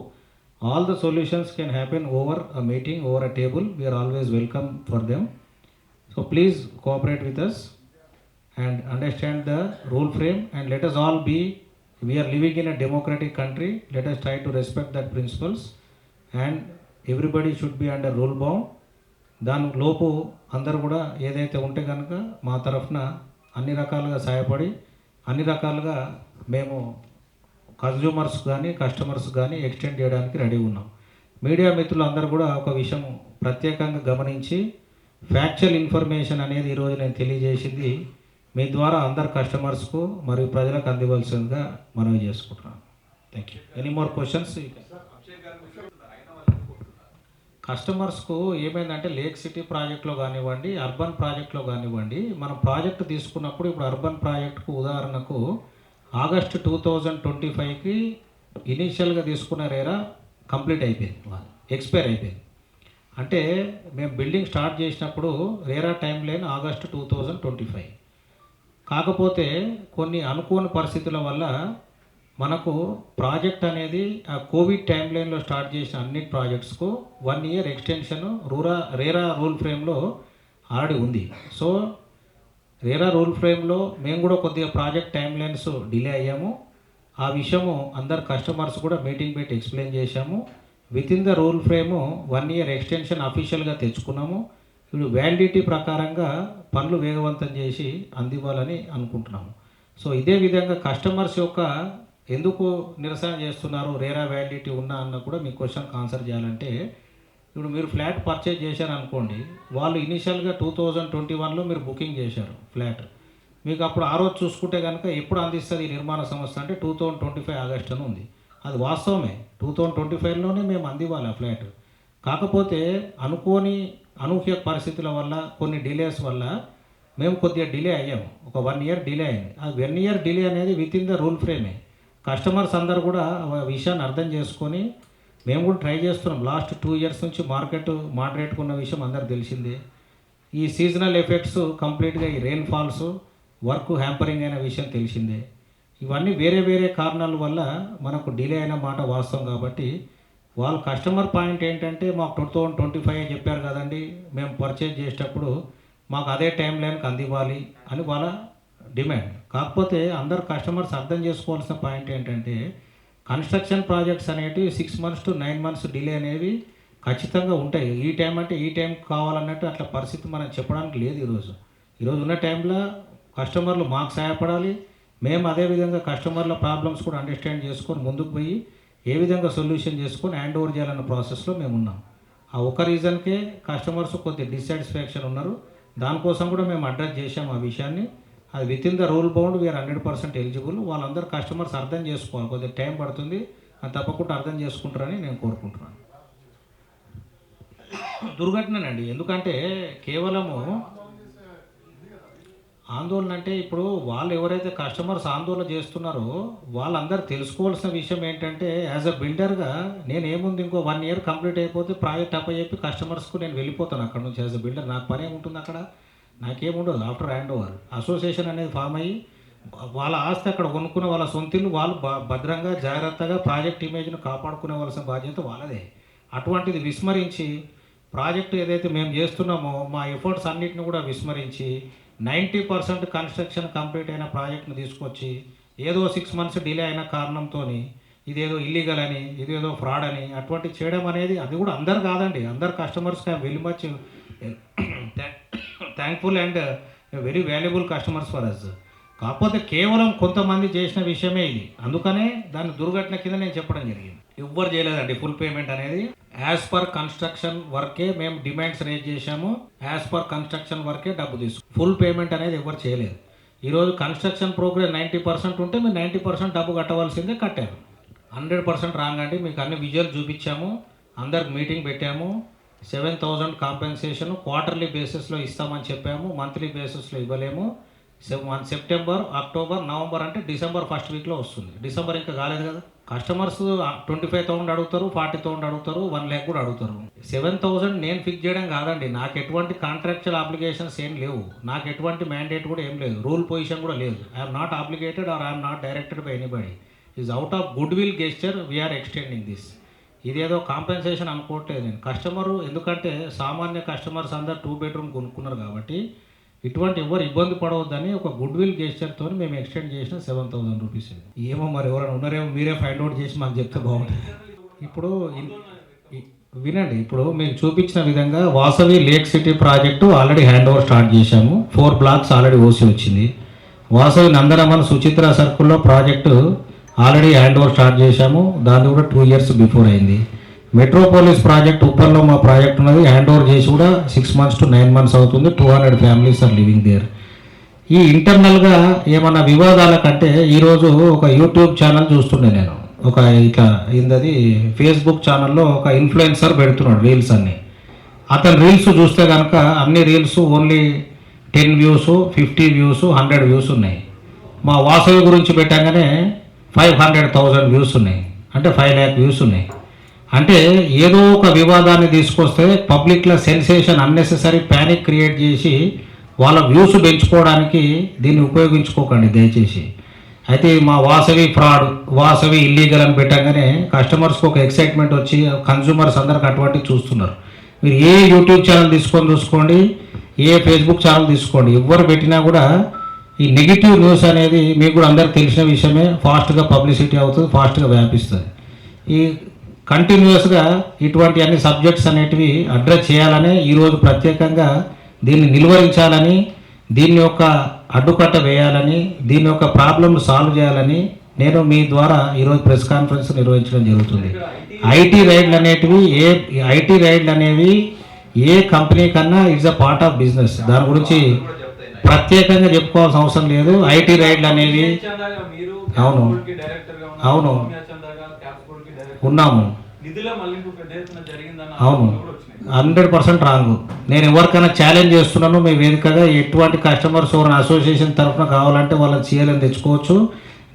All the solutions can happen over a meeting, over a table. We're always welcome for them. So please cooperate with us and understand the rule frame, and let us all be, we are living in a democratic country, let us try to respect that principles, and everybody should be under rule bound. దాని లోపు అందరూ కూడా ఏదైతే ఉంటే కనుక మా తరఫున అన్ని రకాలుగా సహాయపడి అన్ని రకాలుగా మేము కన్జ్యూమర్స్ కానీ కస్టమర్స్ కానీ ఎక్స్టెండ్ చేయడానికి రెడీ ఉన్నాం. మీడియా మిత్రులు అందరూ కూడా ఒక విషయం ప్రత్యేకంగా గమనించి, ఫ్యాక్చువల్ ఇన్ఫర్మేషన్ అనేది ఈరోజు నేను తెలియజేసింది మీ ద్వారా అందరు కస్టమర్స్కు మరియు ప్రజలకు అందివలసిందిగా మనవి చేసుకుంటున్నాను. Thank you. Any more questions? కస్టమర్స్కు ఏమైందంటే, లేక్ సిటీ ప్రాజెక్ట్లో కానివ్వండి, అర్బన్ ప్రాజెక్ట్లో కానివ్వండి, మనం ప్రాజెక్ట్ తీసుకున్నప్పుడు ఇప్పుడు అర్బన్ ప్రాజెక్టుకు ఉదాహరణకు ఆగస్టు 2025కి ఇనీషియల్గా తీసుకున్న రేరా కంప్లీట్ అయిపోయింది, ఎక్స్పైర్ అయిపోయింది. అంటే మేము బిల్డింగ్ స్టార్ట్ చేసినప్పుడు రేరా టైం లైన్ ఆగస్టు 2025. కాకపోతే కొన్ని అనుకోని పరిస్థితుల వల్ల మనకు ప్రాజెక్ట్ అనేది ఆ కోవిడ్ టైం లైన్లో స్టార్ట్ చేసిన అన్ని ప్రాజెక్ట్స్కు 1 year ఎక్స్టెన్షన్ రేరా రూల్ ఫ్రేమ్లో ఆల్రెడీ ఉంది. సో రేరా రూల్ ఫ్రేమ్లో మేము కూడా కొద్దిగా ప్రాజెక్ట్ టైం లైన్స్ డిలే అయ్యాము. ఆ విషయము అందరు కస్టమర్స్ కూడా మీటింగ్ పెట్టి ఎక్స్ప్లెయిన్ చేశాము. With in the rule frame 1 year extension అఫీషియల్గా తెచ్చుకున్నాము. ఇప్పుడు వ్యాలిడిటీ ప్రకారంగా పనులు వేగవంతం చేసి అందివ్వాలని అనుకుంటున్నాము. సో ఇదే విధంగా కస్టమర్స్ యొక్క ఎందుకు నిరసన చేస్తున్నారు, రేరా వ్యాలిడిటీ ఉన్నా అన్న కూడా మీ క్వశ్చన్కి ఆన్సర్ చేయాలంటే, ఇప్పుడు మీరు ఫ్లాట్ పర్చేజ్ చేశారు అనుకోండి, వాళ్ళు ఇనీషియల్గా 2021లో మీరు బుకింగ్ చేశారు ఫ్లాట్. మీకు అప్పుడు ఆ రోజు చూసుకుంటే కనుక ఎప్పుడు అందిస్తుంది ఈ నిర్మాణ సంస్థ అంటే 2025 ఆగస్ట్ అని ఉంది. అది వాస్తవమే, 2025లోనే మేము అందివ్వాలి ఆ ఫ్లాట్. కాకపోతే అనూహ్య పరిస్థితుల వల్ల, కొన్ని డిలేస్ వల్ల మేము కొద్దిగా డిలే అయ్యాము. ఒక 1 year డిలే అయింది. ఆ 1 year డిలే అనేది విత్ ఇన్ ద రూల్ ఫ్రేమే. కస్టమర్స్ అందరూ కూడా ఆ విషయాన్ని అర్థం చేసుకొని మేము కూడా ట్రై చేస్తున్నాం. లాస్ట్ 2 years నుంచి మార్కెట్ మోడరేట్గా ఉన్న విషయం అందరికి తెలిసిందే. ఈ సీజనల్ ఎఫెక్ట్స్ కంప్లీట్గా, ఈ రెయిన్ ఫాల్స్, వర్క్ హ్యాంపరింగ్ అయిన విషయం తెలిసిందే. ఇవన్నీ వేరే వేరే కారణాల వల్ల మనకు డిలే అయిన మాట వాస్తవం. కాబట్టి వాళ్ళ కస్టమర్ పాయింట్ ఏంటంటే, మాకు 2025 చెప్పారు కదండి, మేము పర్చేజ్ చేసేటప్పుడు మాకు అదే టైం లైన్కి అందివ్వాలి అని వాళ్ళ డిమాండ్. కాకపోతే అందరు కస్టమర్స్ అర్థం చేసుకోవాల్సిన పాయింట్ ఏంటంటే, కన్స్ట్రక్షన్ ప్రాజెక్ట్స్ అనేటివి 6 months to 9 months డిలే అనేవి ఖచ్చితంగా ఉంటాయి. ఈ టైం అంటే ఈ టైం కావాలన్నట్టు అట్లా పరిస్థితి మనం చెప్పడానికి లేదు. ఈరోజు ఉన్న టైంలో కస్టమర్లు మాకు సహాయపడాలి, మేము అదేవిధంగా కస్టమర్ల ప్రాబ్లమ్స్ కూడా అండర్స్టాండ్ చేసుకొని ముందుకు పోయి ఏ విధంగా సొల్యూషన్ చేసుకొని హ్యాండ్ ఓవర్ చేయాలన్న ప్రాసెస్లో మేము ఉన్నాం. ఆ ఒక రీజన్కే కస్టమర్స్ కొద్దిగా డిస్సాటిస్ఫాక్షన్ ఉన్నారు. దానికోసం కూడా మేము అడ్రస్ చేసాం ఆ విషయాన్ని. అది with in the rule bound we're 100% eligible. వాళ్ళందరూ కస్టమర్స్ అర్థం చేసుకోవాలి, కొద్దిగా టైం పడుతుంది, అది తప్పకుండా అర్థం చేసుకుంటారని నేను కోరుకుంటున్నాను. దుర్ఘటనండి, ఎందుకంటే కేవలము ఆందోళన అంటే ఇప్పుడు వాళ్ళు ఎవరైతే కస్టమర్స్ ఆందోళన చేస్తున్నారో వాళ్ళందరూ తెలుసుకోవాల్సిన విషయం ఏంటంటే, యాజ్ అ బిల్డర్గా నేను ఏముంది, ఇంకో 1 year కంప్లీట్ అయిపోతే ప్రాజెక్ట్ అప్పచెప్పి కస్టమర్స్కు నేను వెళ్ళిపోతాను అక్కడ నుంచి. యాజ్ అ బిల్డర్ నాకు పని ఏముంటుంది అక్కడ, నాకేముండదు. ఆఫ్టర్ హ్యాండ్ ఓవర్ అసోసియేషన్ అనేది ఫామ్ అయ్యి వాళ్ళ ఆస్తి అక్కడ కొనుక్కున్న వాళ్ళ సొంతిల్లు వాళ్ళు భద్రంగా జాగ్రత్తగా ప్రాజెక్ట్ ఇమేజ్ను కాపాడుకునేవలసిన బాధ్యత వాళ్ళదే. అటువంటిది విస్మరించి ప్రాజెక్టు ఏదైతే మేము చేస్తున్నామో మా ఎఫర్ట్స్ అన్నిటిని కూడా విస్మరించి 90% కన్స్ట్రక్షన్ కంప్లీట్ అయిన ప్రాజెక్ట్ను తీసుకొచ్చి ఏదో 6 months డిలే అయిన కారణంతో ఇదేదో ఇల్లీగల్ అని, ఇదేదో ఫ్రాడ్ అని అటువంటి చేయడం అనేది, అది కూడా అందరు కాదండి, అందరు కస్టమర్స్కి very much thankful and very valuable customers for us. కాకపోతే కేవలం కొంతమంది చేసిన విషయమే ఇది, అందుకనే దాన్ని దుర్ఘటన కింద నేను చెప్పడం జరిగింది. ఎవ్వరు చేయలేదండి ఫుల్ పేమెంట్ అనేది. యాజ్ పర్ కన్స్ట్రక్షన్ వర్కే మేము డిమాండ్స్ రేజ్ చేశాము, యాజ్ పర్ కన్స్ట్రక్షన్ వర్కే డబ్బు తీసుకు, ఫుల్ పేమెంట్ అనేది ఎవరు చేయలేదు. ఈరోజు కన్స్ట్రక్షన్ ప్రోగ్రెస్ 90% ఉంటే మీరు 90% డబ్బు కట్టవలసిందే, కట్టారు. 100% రాంగ్ అండి. మీకు అన్ని విజువల్ చూపించాము, అందరికి మీటింగ్ పెట్టాము. 7,000 కాంపెన్సేషన్ క్వార్టర్లీ బేసిస్లో ఇస్తామని చెప్పాము, మంత్లీ బేసిస్లో ఇవ్వలేము. సెప్టెంబర్, అక్టోబర్, నవంబర్ అంటే డిసెంబర్ 1st weekలో వస్తుంది. డిసెంబర్ ఇంకా కాలేదు కదా. కస్టమర్స్ 25,000 అడుగుతారు, 40,000 అడుగుతారు, 1 lakh కూడా అడుగుతారు. 7,000 నేను ఫిక్స్ చేయడం కాదండి, నాకు ఎటువంటి కాంట్రాక్చువల్ అప్లికేషన్స్ ఏం లేవు, నాకు ఎటువంటి మ్యాండేట్ కూడా ఏం లేదు, రూల్ పొజిషన్ కూడా లేదు. I'm not obligated or I'm not directed by anybody. Is out of good will gesture we're extending this. ఇదేదో కాంపెన్సేషన్ అనుకోవట్లేదు నేను. కస్టమరు, ఎందుకంటే సామాన్య కస్టమర్స్ అందరు 2 bedroom కొనుక్కున్నారు కాబట్టి ఇటువంటి ఎవరు ఇబ్బంది పడవద్దని ఒక గుడ్ విల్ గెస్చర్తో మేము ఎక్స్టెండ్ చేసిన 7,000 rupees. ఏమో మరి ఎవరైనా ఉన్నారేమో, మీరే ఫైండ్ అవుట్ చేసి మాకు చెప్తే బాగుంటుంది. ఇప్పుడు వినండి, ఇప్పుడు మీకు చూపించిన విధంగా Vasavi Lake city project already hand over start చేశాము. 4 blocks ఆల్రెడీ ఓసి వచ్చింది. వాసవి నందనమన్ సుచిత్ర సర్కిల్లో project already hand over start చేశాము, దాన్ని కూడా 2 years బిఫోర్ అయింది. మెట్రోపోలిస్ ప్రాజెక్ట్ ఉప్పల్లో మా ప్రాజెక్ట్ ఉన్నది, హ్యాండ్ ఓవర్ చేసి కూడా 6 months to 9 months అవుతుంది. 200 families ఆర్ లివింగ్ దేర్. ఈ ఇంటర్నల్గా ఏమన్నా వివాదాల కంటే ఈరోజు ఒక యూట్యూబ్ ఛానల్ చూస్తుండే నేను, ఒక ఇట్లా ఇందది ఫేస్బుక్ ఛానల్లో ఒక ఇన్ఫ్లుయెన్సర్ పెడుతున్నాడు రీల్స్ అన్ని. అతని రీల్స్ చూస్తే కనుక అన్ని reels only 10 views, 50 views, 100 views ఉన్నాయి. మా వాసవి గురించి పెట్టగానే 500,000 views ఉన్నాయి, అంటే 5 lakh views ఉన్నాయి. అంటే ఏదో ఒక వివాదాన్ని తీసుకొస్తే పబ్లిక్లో సెన్సేషన్, అన్నెసెసరీ ప్యానిక్ క్రియేట్ చేసి వాళ్ళ వ్యూస్ పెంచుకోవడానికి దీన్ని ఉపయోగించుకోకండి దయచేసి. అయితే మా వాసవి ఫ్రాడ్, వాసవి ఇల్లీగల్ అని పెట్టగానే కస్టమర్స్కి ఒక ఎక్సైట్మెంట్ వచ్చి కన్జ్యూమర్స్ అందరికి అటువంటి చూస్తున్నారు. మీరు ఏ యూట్యూబ్ ఛానల్ చూసుకోండి, ఏ ఫేస్బుక్ ఛానల్ తీసుకోండి, ఎవరు పెట్టినా కూడా ఈ నెగిటివ్ న్యూస్ అనేది మీకు కూడా అందరికి తెలిసిన విషయమే, ఫాస్ట్గా పబ్లిసిటీ అవుతుంది, ఫాస్ట్గా వ్యాపిస్తుంది. ఈ కంటిన్యూస్గా ఇటువంటి అన్ని సబ్జెక్ట్స్ అనేటివి అడ్రస్ చేయాలని ఈరోజు ప్రత్యేకంగా దీన్ని నిలువరించాలని, దీని యొక్క అడ్డుకట్ట వేయాలని, దీని యొక్క ప్రాబ్లమ్ సాల్వ్ చేయాలని నేను మీ ద్వారా ఈరోజు ప్రెస్ కాన్ఫరెన్స్ నిర్వహించడం జరుగుతుంది. ఐటీ రైడ్లు అనేవి ఏ కంపెనీ కన్నా it's a part of business. దాని గురించి ప్రత్యేకంగా చెప్పుకోవాల్సిన అవసరం లేదు. ఐటీ రైడ్లు అనేవి అవును అవును ఉన్నాము, అవును 100% రాంగ్. నేను ఎవరికైనా ఛాలెంజ్ చేస్తున్నాను మీ వేదికగా, ఎటువంటి కస్టమర్స్ ఎవరైనా అసోసియేషన్ తరఫున కావాలంటే వాళ్ళని చేయాలని తెచ్చుకోవచ్చు.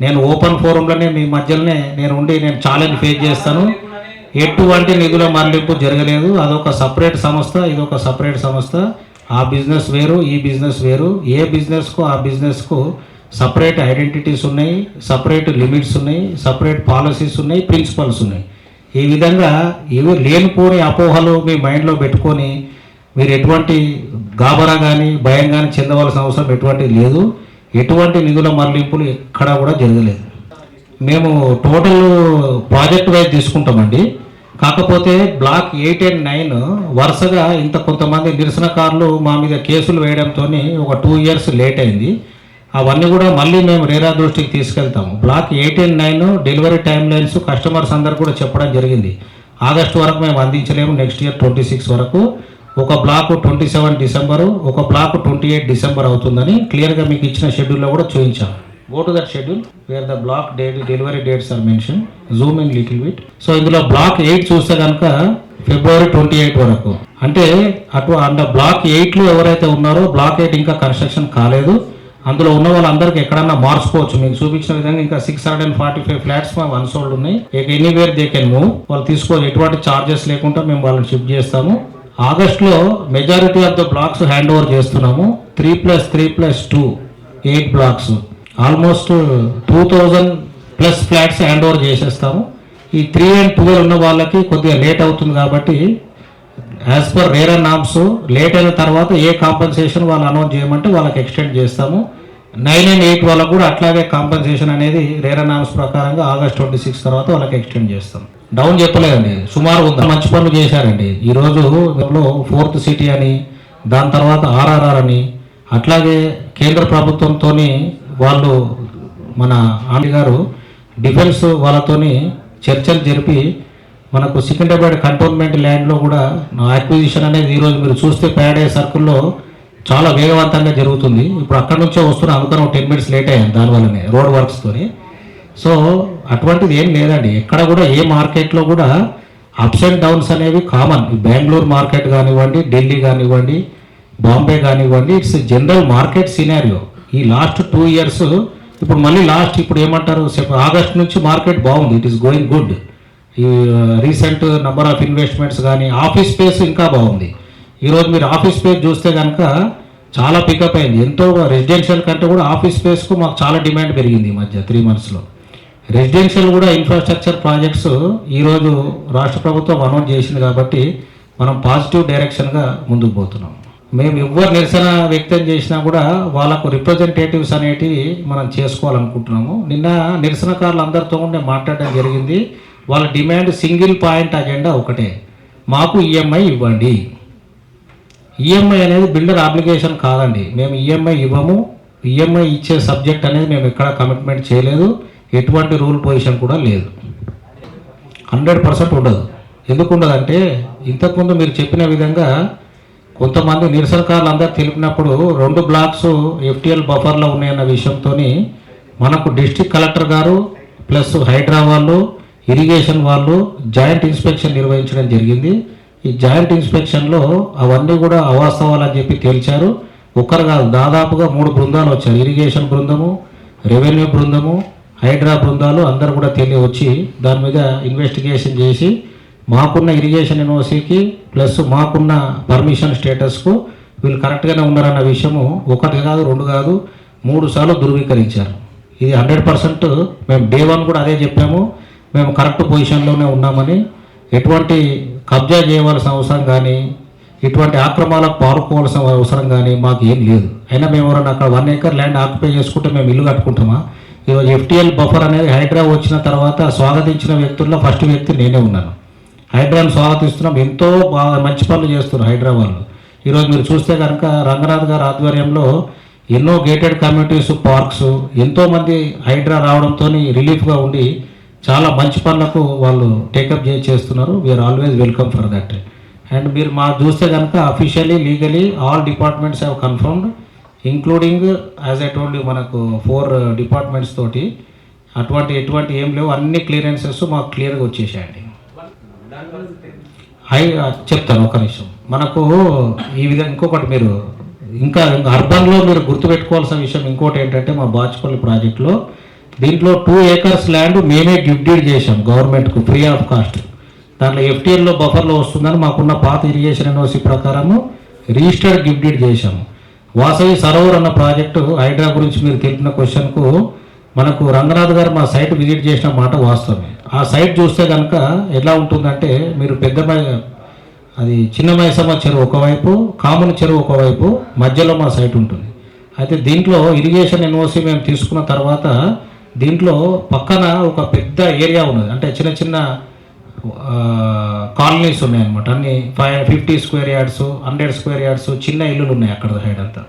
నేను ఓపెన్ ఫోరంలోనే మీ మధ్యలోనే నేను ఉండి నేను ఛాలెంజ్ ఫేస్ చేస్తాను. ఎటువంటి నిధుల మరలింపు జరగలేదు, అదొక సపరేట్ సంస్థ, ఇదొక సపరేట్ సంస్థ. ఆ బిజినెస్ వేరు, ఈ బిజినెస్ వేరు. ఏ బిజినెస్కు ఆ బిజినెస్కు సపరేట్ ఐడెంటిటీస్ ఉన్నాయి, సపరేట్ లిమిట్స్ ఉన్నాయి, సపరేట్ పాలసీస్ ఉన్నాయి, ప్రిన్సిపల్స్ ఉన్నాయి. ఈ విధంగా ఇవి లేనిపోని అపోహలు మీ మైండ్లో పెట్టుకొని మీరు ఎటువంటి గాబరా కానీ భయం కానీ చెందవలసిన అవసరం ఎటువంటిది లేదు. ఎటువంటి నిధుల మరలింపులు ఎక్కడా కూడా జరగలేదు. మేము టోటల్ ప్రాజెక్ట్ వైజ్ తీసుకుంటామండి. కాకపోతే బ్లాక్ 8 and 9 వరుసగా ఇంత కొంతమంది నిరసనకారులు మా మీద కేసులు వేయడంతో ఒక 2 years లేట్ అయింది. అవన్నీ కూడా మళ్ళీ మేము రేరా దృష్టికి తీసుకెళ్తాము. Block 8 and 9 delivery timelines customers అందరు కూడా చెప్పడం జరిగింది. ఆగస్టు వరకు మేము అందించలేము, నెక్స్ట్ ఇయర్ 26 వరకు. ఒక బ్లాక్ 27 డిసెంబరు, ఒక బ్లాక్ 28 డిసెంబర్ అవుతుందని క్లియర్గా మీకు ఇచ్చిన షెడ్యూల్లో కూడా చూపించాము. Go to that schedule where the block date delivery dates are mention. Zoom in little bit. So ఇందులో బ్లాక్ 8 చూస్తే కనుక ఫిబ్రవరి 28 వరకు. అంటే అంటే బ్లాక్ 8లో ఎవరైతే ఉన్నారో బ్లాక్ 8 ఇంకా కన్స్ట్రక్షన్ కాలేదు. అందులో ఉన్న వాళ్ళందరికీ ఎక్కడన్నా మార్చుకోవచ్చు. మీకు చూపించిన విధంగా ఇంకా 645 ఫ్లాట్స్ మా అన్సోల్డ్ ఉన్నాయి. Anywhere they can move. వాళ్ళు తీసుకోవచ్చు, ఎటువంటి ఛార్జెస్ లేకుండా మేము వాళ్ళని షిఫ్ట్ చేస్తాము. ఆగస్టులో majority of the blocks hand over చేస్తున్నాము. 3+3+2 8 blocks, almost 2000+ flats hand over చేసేస్తాము. ఈ 3 and 12 ఉన్న వాళ్ళకి కొద్దిగా లేట్ అవుతుంది కాబట్టి as per RERA norms late అయిన తర్వాత ఏ కాంపన్సేషన్ వాళ్ళు అనౌన్స్ చేయమంటే వాళ్ళకి ఎక్స్టెండ్ చేస్తాము. 9 and 8 వాళ్ళకు కూడా అట్లాగే కాంపన్సేషన్ అనేది రేరా నామ్స్ ప్రకారంగా ఆగస్ట్ 26 తర్వాత వాళ్ళకి ఎక్స్టెండ్ చేస్తాం. డౌన్ చెప్పలేదండి, సుమారు మంచి పనులు చేశారండి. ఈరోజు 4th సిటీ అని, దాని తర్వాత RRR అని, అట్లాగే కేంద్ర ప్రభుత్వంతో వాళ్ళు మన ఆంటీ గారు డిఫెన్స్ వాళ్ళతోని చర్చలు జరిపి మనకు సికింద్రాబాద్ కంటోన్మెంట్ ల్యాండ్లో కూడా అక్విజిషన్ అనేది ఈరోజు మీరు చూస్తే ప్యారడైజ్ సర్కిల్లో చాలా వేగవంతంగా జరుగుతుంది. ఇప్పుడు అక్కడ నుంచే వస్తున్నా, అనుకున్న 10 minutes లేట్ అయ్యాను దానివల్లనే రోడ్ వర్క్స్తోని. సో అటువంటిది ఏం లేదండి. ఎక్కడ కూడా ఏ మార్కెట్లో కూడా అప్స్ అండ్ డౌన్స్ అనేవి కామన్. బెంగళూరు మార్కెట్ కానివ్వండి, ఢిల్లీ కానివ్వండి, బాంబే కానివ్వండి, ఇట్స్ జనరల్ మార్కెట్ సినారియో. ఈ లాస్ట్ 2 years ఇప్పుడు మళ్ళీ ఇప్పుడు ఏమంటారు, ఆగస్ట్ నుంచి మార్కెట్ బాగుంది, ఇట్ ఈస్ గోయింగ్ గుడ్. ఈ రీసెంట్ నెంబర్ ఆఫ్ ఇన్వెస్ట్మెంట్స్ కానీ ఆఫీస్ స్పేస్ ఇంకా బాగుంది. ఈరోజు మీరు ఆఫీస్ స్పేస్ చూస్తే కనుక చాలా పికప్ అయింది. ఎంతో రెసిడెన్షియల్ కంటే కూడా ఆఫీస్ స్పేస్కు మాకు చాలా డిమాండ్ పెరిగింది ఈ మధ్య 3 monthsలో. రెసిడెన్షియల్ కూడా ఇన్ఫ్రాస్ట్రక్చర్ ప్రాజెక్ట్స్ ఈరోజు రాష్ట్ర ప్రభుత్వం అనౌన్స్ చేసింది కాబట్టి మనం పాజిటివ్ డైరెక్షన్గా ముందుకు పోతున్నాం. మేము ఎవరు నిరసన వ్యక్తం చేసినా కూడా వాళ్ళకు రిప్రజెంటేటివ్స్ అనేటివి మనం చేసుకోవాలనుకుంటున్నాము. నిన్న నిరసనకారులు అందరితో నేను మాట్లాడడం జరిగింది. వాళ్ళ డిమాండ్ సింగిల్ పాయింట్ అజెండా ఒకటే, మాకు ఈఎంఐ ఇవ్వండి. ఈఎంఐ అనేది బిల్డర్ అప్లికేషన్ కాదండి. మేము ఈఎంఐ ఇవ్వము. ఈఎంఐ ఇచ్చే సబ్జెక్ట్ అనేది మేము ఎక్కడ కమిట్మెంట్ చేయలేదు. ఎటువంటి రూల్ పొజిషన్ కూడా లేదు. 100% ఉండదు. ఎందుకు ఉండదంటే ఇంతకుముందు మీరు చెప్పిన విధంగా కొంతమంది నిరసనకారులు అందరూ తెలిపినప్పుడు 2 blocks FTL బఫర్లో ఉన్నాయన్న విషయంతో మనకు డిస్ట్రిక్ట్ కలెక్టర్ గారు ప్లస్ హైడ్రా వాళ్ళు, ఇరిగేషన్ వాళ్ళు జాయింట్ ఇన్స్పెక్షన్ నిర్వహించడం జరిగింది. ఈ జాయింట్ ఇన్స్పెక్షన్లో అవన్నీ కూడా అవాస్తవాలు అని చెప్పి తేల్చారు. ఒక్కరు కాదు, దాదాపుగా 3 బృందాలు వచ్చారు. ఇరిగేషన్ బృందము, రెవెన్యూ బృందము, హైడ్రా బృందాలు అందరూ కూడా వచ్చి దాని మీద ఇన్వెస్టిగేషన్ చేసి మాకున్న ఇరిగేషన్ ఎన్ఓసికి ప్లస్ మాకున్న పర్మిషన్ స్టేటస్కు వీళ్ళు కరెక్ట్గానే ఉన్నారన్న విషయము 1 కాదు 2 కాదు 3 సార్లు ధృవీకరించారు. ఇది 100% మేము డే 1 కూడా అదే చెప్పాము. మేము కరెక్ట్ పొజిషన్లోనే ఉన్నామని, ఎటువంటి కబ్జా చేయవలసిన అవసరం కానీ ఇటువంటి ఆక్రమాలకు పాల్గొవలసిన అవసరం కానీ మాకు ఏం లేదు. అయినా మేము ఎవరైనా అక్కడ 1 acre ల్యాండ్ ఆక్యుపై చేసుకుంటే మేము ఇల్లు కట్టుకుంటామా? ఈరోజు FTL బఫర్ అనేది హైడ్రా వచ్చిన తర్వాత స్వాగతించిన వ్యక్తుల్లో ఫస్ట్ వ్యక్తి నేనే ఉన్నాను. హైడ్రాను స్వాగతిస్తున్నాం. ఎంతో బాగా మంచి పనులు చేస్తున్నారు హైడ్రా వాళ్ళు. ఈరోజు మీరు చూస్తే కనుక రంగనాథ్ గారి ఆధ్వర్యంలో ఎన్నో గేటెడ్ కమ్యూనిటీస్, పార్క్స్, ఎంతోమంది హైడ్రా రావడంతో రిలీఫ్గా ఉండి చాలా మంచి పనులకు వాళ్ళు టేకప్ చేస్తున్నారు. We're always welcome for that. And మీరు మా చూస్తే కనుక officially legally all departments have confirmed, including as I told you మనకు 4 departments తోటి ఎటువంటి ఏం లేవు. అన్ని క్లియరెన్సెస్ మాకు క్లియర్గా వచ్చేసాయండి. చెప్తాను ఒక నిమిషం. మనకు ఈ విధంగా ఇంకొకటి మీరు ఇంకా అర్బన్లో మీరు గుర్తుపెట్టుకోవాల్సిన విషయం ఇంకోటి ఏంటంటే మా బాచుపల్లి ప్రాజెక్టులో దీంట్లో 2 acres ల్యాండ్ మేమే గిఫ్ట్ డీడ్ చేసాం గవర్నమెంట్కు ఫ్రీ ఆఫ్ కాస్ట్. దాంట్లో FTLలో బఫర్లో వస్తుందని మాకున్న పాత ఇరిగేషన్ ఎన్ఓసి ప్రకారము రిజిస్టర్డ్ గిఫ్ట్ డీడ్ చేశాము. వాసవి సరోవర్ అన్న ప్రాజెక్టు హైడ్రా గురించి మీరు తెలిపిన క్వశ్చన్కు మనకు రంగనాథ్ గారు మా సైట్ విజిట్ చేసిన మాట వాస్తవమే. ఆ సైట్ చూస్తే కనుక ఎలా ఉంటుందంటే మీరు అది చిన్న మైసమ్మ చెరువు ఒకవైపు, కాముని చెరువు ఒకవైపు, మధ్యలో మా సైట్ ఉంటుంది. అయితే దీంట్లో ఇరిగేషన్ ఎన్ఓసి మేము తీసుకున్న తర్వాత దీంట్లో పక్కన ఒక పెద్ద ఏరియా ఉన్నది. అంటే చిన్న చిన్న కాలనీస్ ఉన్నాయన్నమాట. అన్ని 50 square yards, 100 square yards చిన్న ఇల్లులు ఉన్నాయి అక్కడ సైడ్ అంతా.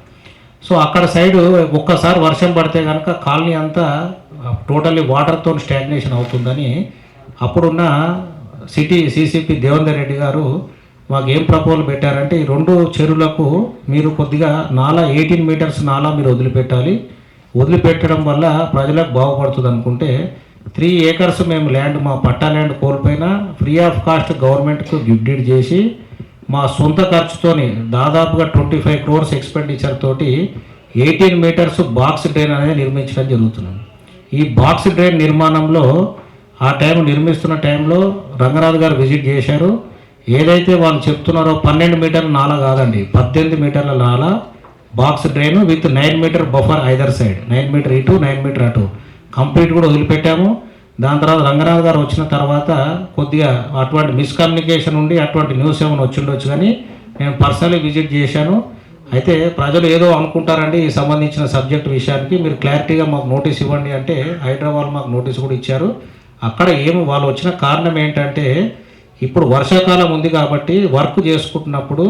సో అక్కడ సైడ్ ఒక్కసారి వర్షం పడితే కనుక కాలనీ అంతా టోటల్లీ వాటర్తో స్టాగ్నేషన్ అవుతుందని అప్పుడున్న సిటీ సీసీపీ దేవేందర్ రెడ్డి గారు మాకు ఏం ప్రపోజల్ పెట్టారంటే ఈ 2 చెరువులకు మీరు కొద్దిగా నాలా 18 మీటర్స్ నాలా మీరు వదిలిపెట్టడం వల్ల ప్రజలకు బాగుపడుతుంది అనుకుంటే 3 ఏకర్స్ మేము ల్యాండ్ మా పట్టా ల్యాండ్ కోల్పోయినా ఫ్రీ ఆఫ్ కాస్ట్ గవర్నమెంట్కు గిఫ్ట్ డీడ్ చేసి మా సొంత ఖర్చుతోని దాదాపుగా 25 crores ఎక్స్పెండిచర్ తోటి 18 మీటర్స్ బాక్స్ డ్రైన్ అనేది నిర్మించడం జరుగుతుంది. ఈ బాక్స్ డ్రైన్ నిర్మాణంలో ఆ నిర్మిస్తున్న టైంలో రంగనాథ్ గారు విజిట్ చేశారు. ఏదైతే వాళ్ళు చెప్తున్నారో 12 మీటర్ల నాలా కాదండి, 18 మీటర్ల నాలా box drain with 9 metre buffer either side, 9 metre ఇటు 9 మీటర్ అటు కంప్లీట్ కూడా వదిలిపెట్టాము. దాని తర్వాత రంగనాథ్ గారు వచ్చిన తర్వాత కొద్దిగా అటువంటి మిస్కమ్యూనికేషన్ ఉండి అటువంటి న్యూస్ ఏమైనా వచ్చిండొచ్చు, కానీ నేను పర్సనలీ విజిట్ చేశాను. అయితే ప్రజలు ఏదో అనుకుంటారండి ఈ సంబంధించిన సబ్జెక్ట్ విషయానికి, మీరు క్లారిటీగా మాకు నోటీస్ ఇవ్వండి అంటే హైదరాబాద్ మాకు నోటీస్ కూడా ఇచ్చారు. అక్కడ వాళ్ళు వచ్చిన కారణం ఏంటంటే ఇప్పుడు వర్షాకాలం ఉంది కాబట్టి వర్క్ చేసుకుంటున్నప్పుడు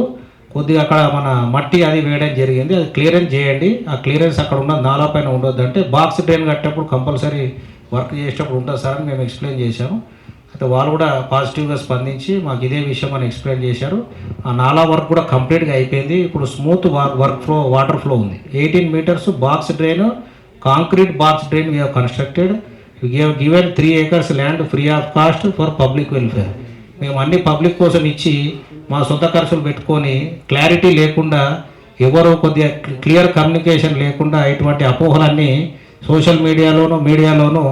కొద్దిగా అక్కడ మన మట్టి అది వేయడం జరిగింది, అది క్లియరెన్స్ చేయండి, ఆ క్లియరెన్స్ అక్కడ ఉన్న నాలా పైన ఉండొద్దు అంటే బాక్స్ డ్రైన్ కట్టేటప్పుడు కంపల్సరీ వర్క్ చేసేటప్పుడు ఉంటుంది సార్ అని మేము ఎక్స్ప్లెయిన్ చేశాము. అయితే వాళ్ళు కూడా పాజిటివ్గా స్పందించి మాకు ఇదే విషయం అని ఎక్స్ప్లెయిన్ చేశారు. ఆ నాలా వర్క్ కూడా కంప్లీట్గా అయిపోయింది. ఇప్పుడు స్మూత్ వాటర్ ఫ్లో ఉంది. 18 metres box drain, concrete box drain we have constructed. We have given 3 acres land free of cost for public welfare. మేము అన్ని పబ్లిక్ కోసం ఇచ్చి మా సొంత ఖర్చులు పెట్టుకొని క్లారిటీ లేకుండా ఎవరో కొద్దిగా క్లియర్ కమ్యూనికేషన్ లేకుండా ఇటువంటి అపోహలన్నీ సోషల్ మీడియాలోనూ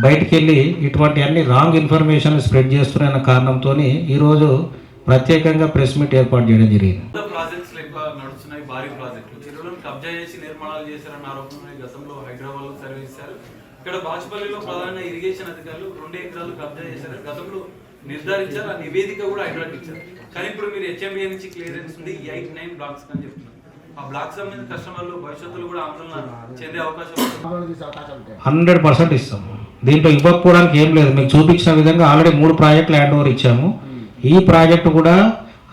బయటికి వెళ్ళి ఇటువంటి అన్ని రాంగ్ ఇన్ఫర్మేషన్ స్ప్రెడ్ చేస్తున్న కారణంతో ఈరోజు ప్రత్యేకంగా ప్రెస్ మీట్ ఏర్పాటు చేయడం జరిగింది. ప్రాజెక్ట్స్ ఎక్కువ నడుస్తున్నాయి, భారీ ప్రాజెక్టులు చెరువులను కబ్జా చేసి నిర్మాణాలు చేశారన్న ఆరోపణలు గతంలో హైదరాబాద్లో సర్వే చేశారు. ఇక్కడ బాచుపల్లిలో ప్రధాన ఇరిగేషన్ అధికారులు 2 ఎకరాలు కబ్జా చేశారు గతంలో నిర్ధారించారు. ఆ నివేదిక కూడా హైదరాబాద్ ఇచ్చారు. కానీ ఇప్పుడు మీరు హెచ్ఎండిఏ నుంచి క్లియరెన్స్ ఉంది 8, 9 బ్లాక్స్ అని చెప్తున్నారు. ఆ బ్లాక్ సంబంధించిన కస్టమర్లు భవిష్యత్తులో కూడా ఆందోళన చెందే అవకాశం 100% ఇస్తాం. దీంట్లో ఇవ్వకపోవడానికి ఏం లేదు. మీకు చూపించిన విధంగా ఆల్రెడీ 3 ప్రాజెక్టులు హ్యాండ్ ఓవర్ ఇచ్చాము. ఈ ప్రాజెక్టు కూడా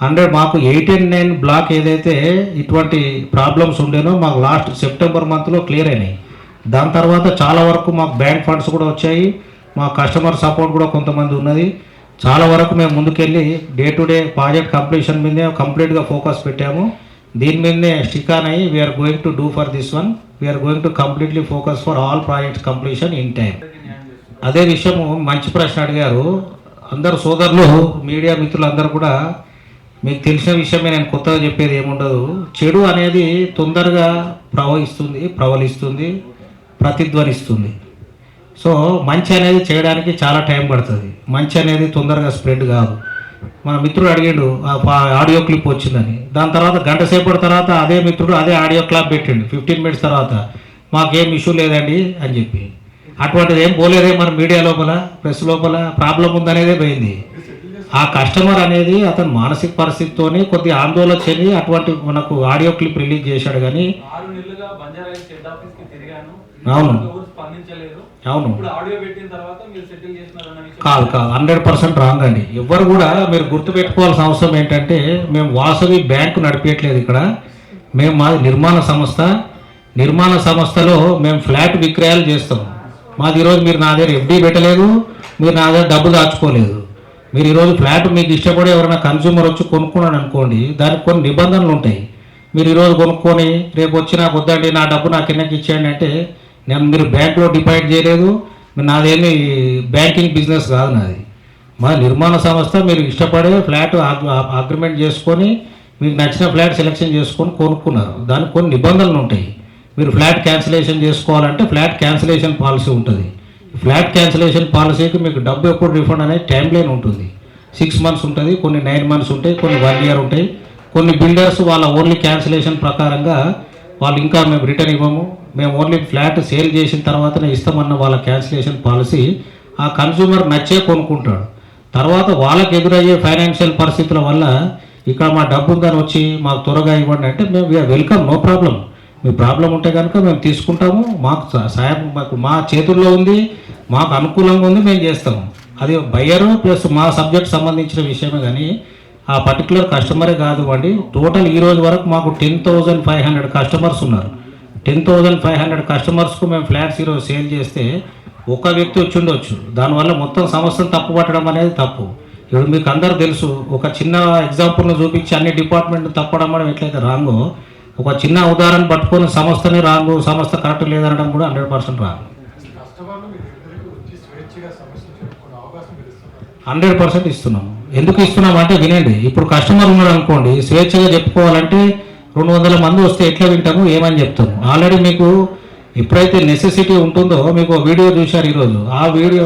100 మాకు 8 బ్లాక్ ఏదైతే ఇటువంటి ప్రాబ్లమ్స్ ఉండేనో మాకు లాస్ట్ సెప్టెంబర్ మంత్లో క్లియర్ అయినాయి. దాని తర్వాత చాలా వరకు మాకు బ్యాంక్ ఫండ్స్ కూడా వచ్చాయి, మా కస్టమర్ సపోర్ట్ కూడా కొంతమంది ఉన్నది. చాలా వరకు మేము ముందుకెళ్ళి day to day project completion మీదే కంప్లీట్గా ఫోకస్ పెట్టాము. దీని మీదనే స్టిక్ ఆన్ అయ్యి we're going to do for this one, we're going to completely focus for all projects completion in time. అదే విషయము మంచి ప్రశ్న అడిగారు. అందరు సోదరులు మీడియా మిత్రులు అందరూ కూడా మీకు తెలిసిన విషయమే, నేను కొత్తగా చెప్పేది ఏముండదు. చెడు అనేది తొందరగా ప్రవలిస్తుంది, ప్రతిధ్వనిస్తుంది. సో మంచి అనేది చేయడానికి చాలా టైం పడుతుంది, మంచి అనేది తొందరగా స్ప్రెడ్ కాదు. మన మిత్రుడు అడిగాడు ఆడియో క్లిప్ వచ్చిందని, దాని తర్వాత గంట సేపటి తర్వాత అదే మిత్రుడు అదే ఆడియో క్లిప్ పెట్టిండు 15 minutes తర్వాత మాకేం ఇష్యూ లేదండి అని చెప్పి. అటువంటిది ఏం పోలేదే మన మీడియా లోపల, ప్రెస్ లోపల ప్రాబ్లం ఉందనేదే పోయింది. ఆ కస్టమర్ అనేది అతను మానసిక పరిస్థితితోనే కొద్దిగా ఆందోళన చెంది అటువంటి మనకు ఆడియో క్లిప్ రిలీజ్ చేశాడు. కానీ 6 నెలలుగా బంజారాహిల్స్ హెడ్ ఆఫీస్ కి తిరిగాను, అవును స్పందించలేదు. అవును ఇప్పుడు ఆడియో పెట్టిన తర్వాత మీరు సెటిల్ చేస్తున్నారన్న విషయం కాదు 100% రాంగ్ అండి. ఎవరు కూడా మీరు గుర్తుపెట్టుకోవాల్సిన అవసరం ఏంటంటే మేము వాసవి బ్యాంకు నడిపేయట్లేదు ఇక్కడ. మేము మాది నిర్మాణ సంస్థలో మేము ఫ్లాట్ విక్రయాలు చేస్తాం. మాది ఈరోజు మీరు నా దగ్గర ఎఫ్డీ పెట్టలేదు, మీరు నా దగ్గర డబ్బు దాచుకోలేదు. మీరు ఈరోజు ఫ్లాట్ మీకు ఇష్టపడి ఎవరైనా కన్స్యూమర్ వచ్చి కొనుక్కున్నాడు అనుకోండి, దానికి కొన్ని నిబంధనలు ఉంటాయి. మీరు ఈరోజు కొనుక్కొని రేపు వచ్చి నాకు వద్దండి నా డబ్బు నాకు కిందకి ఇచ్చేయండి అంటే మీరు బ్యాంకులో డిపాజిట్ చేయలేదు. నాదేమి బ్యాంకింగ్ బిజినెస్ కాదు నాది. మా నిర్మాణ సంస్థ మీరు ఇష్టపడే ఫ్లాట్ అగ్రిమెంట్ చేసుకొని మీకు నచ్చిన ఫ్లాట్ సెలెక్షన్ చేసుకొని కొనుక్కున్నారు, దానికి కొన్ని నిబంధనలు ఉంటాయి. మీరు ఫ్లాట్ క్యాన్సిలేషన్ చేసుకోవాలంటే ఫ్లాట్ క్యాన్సిలేషన్ పాలసీ ఉంటుంది. ఫ్లాట్ క్యాన్సిలేషన్ పాలసీకి మీకు డబ్బు ఎప్పుడు రిఫండ్ అనేది టైం లైన్ ఉంటుంది. 6 months ఉంటుంది, కొన్ని 9 months ఉంటాయి, కొన్ని 1 year ఉంటాయి. కొన్ని బిల్డర్స్ వాళ్ళ ఓన్లీ క్యాన్సిలేషన్ ప్రకారంగా వాళ్ళు ఇంకా మేము రిటర్న్ ఇవ్వము, మేము ఓన్లీ ఫ్లాట్ సేల్ చేసిన తర్వాతనే ఇస్తామన్న వాళ్ళ క్యాన్సిలేషన్ పాలసీ ఆ కన్స్యూమర్ నచ్చే కొనుక్కుంటాడు. తర్వాత వాళ్ళకి ఎదురయ్యే ఫైనాన్షియల్ పరిస్థితుల వల్ల ఇక్కడ మా డబ్బు ఉందని వచ్చి మాకు త్వరగా ఇవ్వండి అంటే మేము వెల్కమ్, నో ప్రాబ్లం. మీ ప్రాబ్లం ఉంటే కనుక మేము తీసుకుంటాము, మాకు సాయం మా చేతుల్లో ఉంది, మాకు అనుకూలంగా ఉంది, మేము చేస్తాము. అది బయ్యరు ప్లస్ మా సబ్జెక్ట్ సంబంధించిన విషయమే. కానీ ఆ పర్టికులర్ కస్టమరే కాదు అండి, టోటల్ ఈ రోజు వరకు మాకు 10,500 కస్టమర్స్ ఉన్నారు. 10,500 కస్టమర్స్కు మేము ఫ్లాట్స్ ఈరోజు సేల్ చేస్తే ఒక వ్యక్తి వచ్చి ఉండొచ్చు, దానివల్ల మొత్తం సంస్థను తప్పు పట్టడం అనేది తప్పు. ఇప్పుడు మీకు అందరూ తెలుసు, ఒక చిన్న ఎగ్జాంపుల్ను చూపించి అన్ని డిపార్ట్మెంట్ తప్పడం అనేది ఎట్లయితే రాంగో, ఒక చిన్న ఉదాహరణ పట్టుకొని సంస్థనే రాంగు, సంస్థ కరెక్ట్ లేదనడం కూడా 100% రాంగు. 100% ఇస్తున్నాము. ఎందుకు ఇస్తున్నాం అంటే వినండి, ఇప్పుడు కస్టమర్ ఉన్నాడు అనుకోండి, స్వేచ్ఛగా చెప్పుకోవాలంటే 200 మంది వస్తే ఎట్లా వింటాము, ఏమని చెప్తాము. ఆల్రెడీ మీకు ఎప్పుడైతే నెసెసిటీ ఉంటుందో, మీకు వీడియో చూశారు ఈరోజు, ఆ వీడియో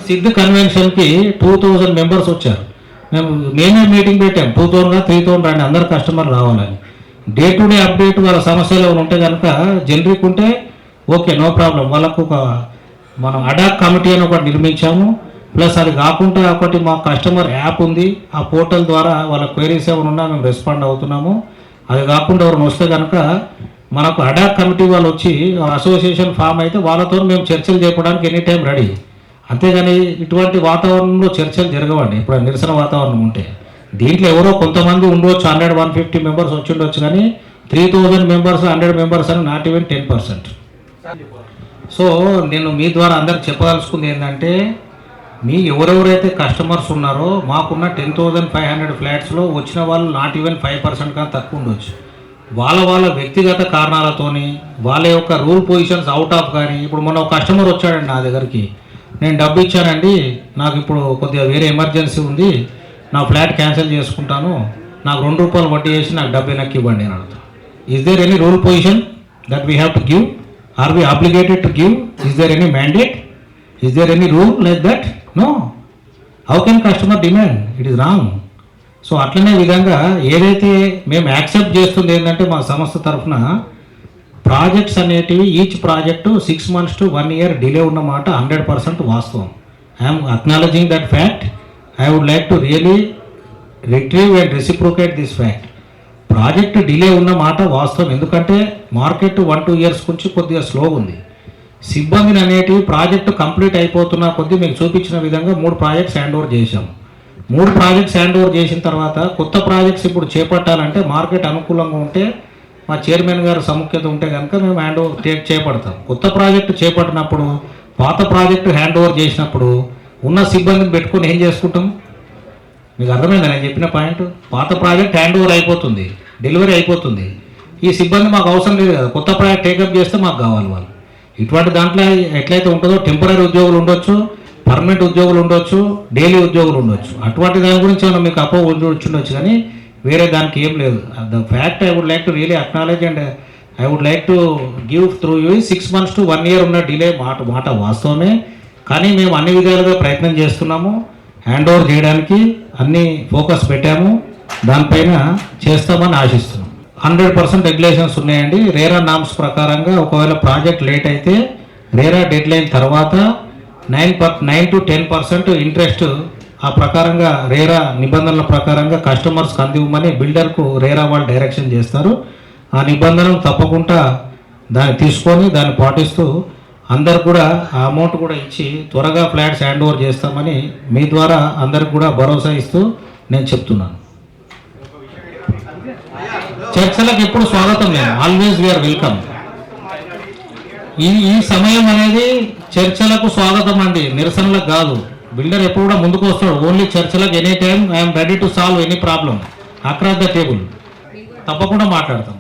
సిద్ధ్ కన్వెన్షన్కి 2000 మెంబర్స్ వచ్చారు. మేమే మీటింగ్ పెట్టాం, 2000 3000 రండి, అందరు కస్టమర్ రావాలని. డే టు డే అప్డేట్ వాళ్ళ సమస్యలు ఉంటే కనుక జనరిక్ ఉంటే ఓకే, నో ప్రాబ్లం. వాళ్ళకు ఒక మనం అడాక్ కమిటీ అని ఒకటి నిర్మించాము. ప్లస్ అది కాకుండా ఒకటి మా కస్టమర్ యాప్ ఉంది, ఆ పోర్టల్ ద్వారా వాళ్ళ క్వైరీస్ ఏమైనా ఉన్నా మేము రెస్పాండ్ అవుతున్నాము. అది కాకుండా ఎవరైనా వస్తే కనుక మనకు అడాక్ కమిటీ వాళ్ళు వచ్చి అసోసియేషన్ ఫామ్ అయితే వాళ్ళతో మేము చర్చలు చేయడానికి ఎనీ టైం రెడీ. అంతేగాని ఇటువంటి వాతావరణంలో చర్చలు జరగవండి. ఇప్పుడు నిరసన వాతావరణం ఉంటే దీంట్లో ఎవరో కొంతమంది ఉండవచ్చు, 100-150 మెంబర్స్ వచ్చి ఉండొచ్చు, కానీ 3000 మెంబర్స్ 100 మెంబర్స్ అని నాట్ ఈవెన్ 10%. సో నేను మీ ద్వారా అందరికి చెప్పదలుచుకుంది ఏంటంటే, మీ ఎవరెవరైతే కస్టమర్స్ ఉన్నారో మాకున్న 10,500 ఫ్లాట్స్లో వచ్చిన వాళ్ళు నాట్ ఈవెన్ 5% కన్నా తక్కువ ఉండొచ్చు. వాళ్ళ వ్యక్తిగత కారణాలతోని వాళ్ళ యొక్క రూల్ పొజిషన్స్ అవుట్ ఆఫ్. కానీ ఇప్పుడు మొన్న ఒక కస్టమర్ వచ్చాడండి నా దగ్గరికి, నేను డబ్బు ఇచ్చానండి, నాకు ఇప్పుడు కొద్దిగా వేరే ఎమర్జెన్సీ ఉంది, నా ఫ్లాట్ క్యాన్సిల్ చేసుకుంటాను, నాకు ₹2 వడ్డీ చేసి నాకు డబ్బు వెనక్కి ఇవ్వండి అని అడుగుతాను. Is there any rule position that we have to give? Are we obligated to give? Is there any mandate? Is there any rule like that? No. How can customer demand? It is wrong. So అట్లనే విధంగా ఏదైతే మేము accept చేస్తుంది ఏంటంటే, మా సంస్థ తరఫున projects అనేటివి each project 6 months to 1 year delay ఉన్నమాట 100% వాస్తవం. I'm acknowledging that fact. I would like to really retrieve and reciprocate this fact. Project delay ఉన్న మాట వాస్తవం. ఎందుకంటే మార్కెట్ 1-2 years నుంచి కొద్దిగా స్లో ఉంది. సిబ్బందిని అనేటివి ప్రాజెక్టు కంప్లీట్ అయిపోతున్న కొద్దీ మీకు చూపించిన విధంగా 3 ప్రాజెక్ట్స్ హ్యాండ్ ఓవర్ చేశాం. 3 ప్రాజెక్ట్స్ హ్యాండ్ ఓవర్ చేసిన తర్వాత కొత్త ప్రాజెక్ట్స్ ఇప్పుడు చేపట్టాలంటే మార్కెట్ అనుకూలంగా ఉంటే, మా చైర్మన్ గారు సముఖ్యత ఉంటే కనుక మేము హ్యాండ్ ఓవర్ చేపడతాం. కొత్త ప్రాజెక్టు చేపట్టినప్పుడు, పాత ప్రాజెక్టు హ్యాండ్ ఓవర్ చేసినప్పుడు ఉన్న సిబ్బందిని పెట్టుకొని ఏం చేసుకుంటాం? మీకు అర్థమైందా నేను చెప్పిన పాయింట్? పాత ప్రాజెక్ట్ హ్యాండ్ ఓవర్ అయిపోతుంది, డెలివరీ అయిపోతుంది, ఈ సిబ్బంది మాకు అవసరం లేదు కదా, కొత్త ప్రాజెక్ట్ టేకప్ చేస్తే మాకు కావాలి వాళ్ళు. ఇటువంటి దాంట్లో ఎట్లయితే ఉంటుందో టెంపరీ ఉద్యోగులు ఉండొచ్చు, పర్మనెంట్ ఉద్యోగులు ఉండొచ్చు, డైలీ ఉద్యోగులు ఉండొచ్చు. అటువంటి దాని గురించి ఏమైనా మీకు అపోహ ఉండొచ్చు, కానీ వేరే దానికి ఏం లేదు. The fact I would like to really acknowledge and I would like to give through you 6 months to 1 year ఉన్న డిలే మాట వాస్తవమే. కానీ మేము అన్ని విధాలుగా ప్రయత్నం చేస్తున్నాము, హ్యాండ్ ఓవర్ చేయడానికి అన్ని ఫోకస్ పెట్టాము, దానిపైన చేస్తామని ఆశిస్తున్నాం. 100% రెగ్యులేషన్స్ ఉన్నాయండి. రేరా నామ్స్ ప్రకారంగా ఒకవేళ ప్రాజెక్ట్ లేట్ అయితే రేరా డెడ్ లైన్ తర్వాత 9 to 10% ఇంట్రెస్ట్ ఆ ప్రకారంగా రేరా నిబంధనల ప్రకారంగా కస్టమర్స్కి అందివ్వమని బిల్డర్కు రేరా వాళ్ళు డైరెక్షన్ చేస్తారు. ఆ నిబంధనలు తప్పకుండా దాన్ని తీసుకొని దాన్ని పాటిస్తూ అందరు కూడా ఆ అమౌంట్ కూడా ఇచ్చి త్వరగా ఫ్లాట్స్ హ్యాండ్ ఓవర్ చేస్తామని మీ ద్వారా అందరికి కూడా భరోసా ఇస్తూ నేను చెప్తున్నాను. చర్చలకు ఎప్పుడు స్వాగతం, నేను ఆల్వేస్ వీఆర్ వెల్కమ్. ఈ సమయం అనేది చర్చలకు స్వాగతం అండి, నిరసనలకు కాదు. బిల్డర్ ఎప్పుడు కూడా ముందుకు వస్తాడు, ఓన్లీ చర్చలకు. Any time I'm ready to solve any problem across the table. తప్పకుండా మాట్లాడతాం.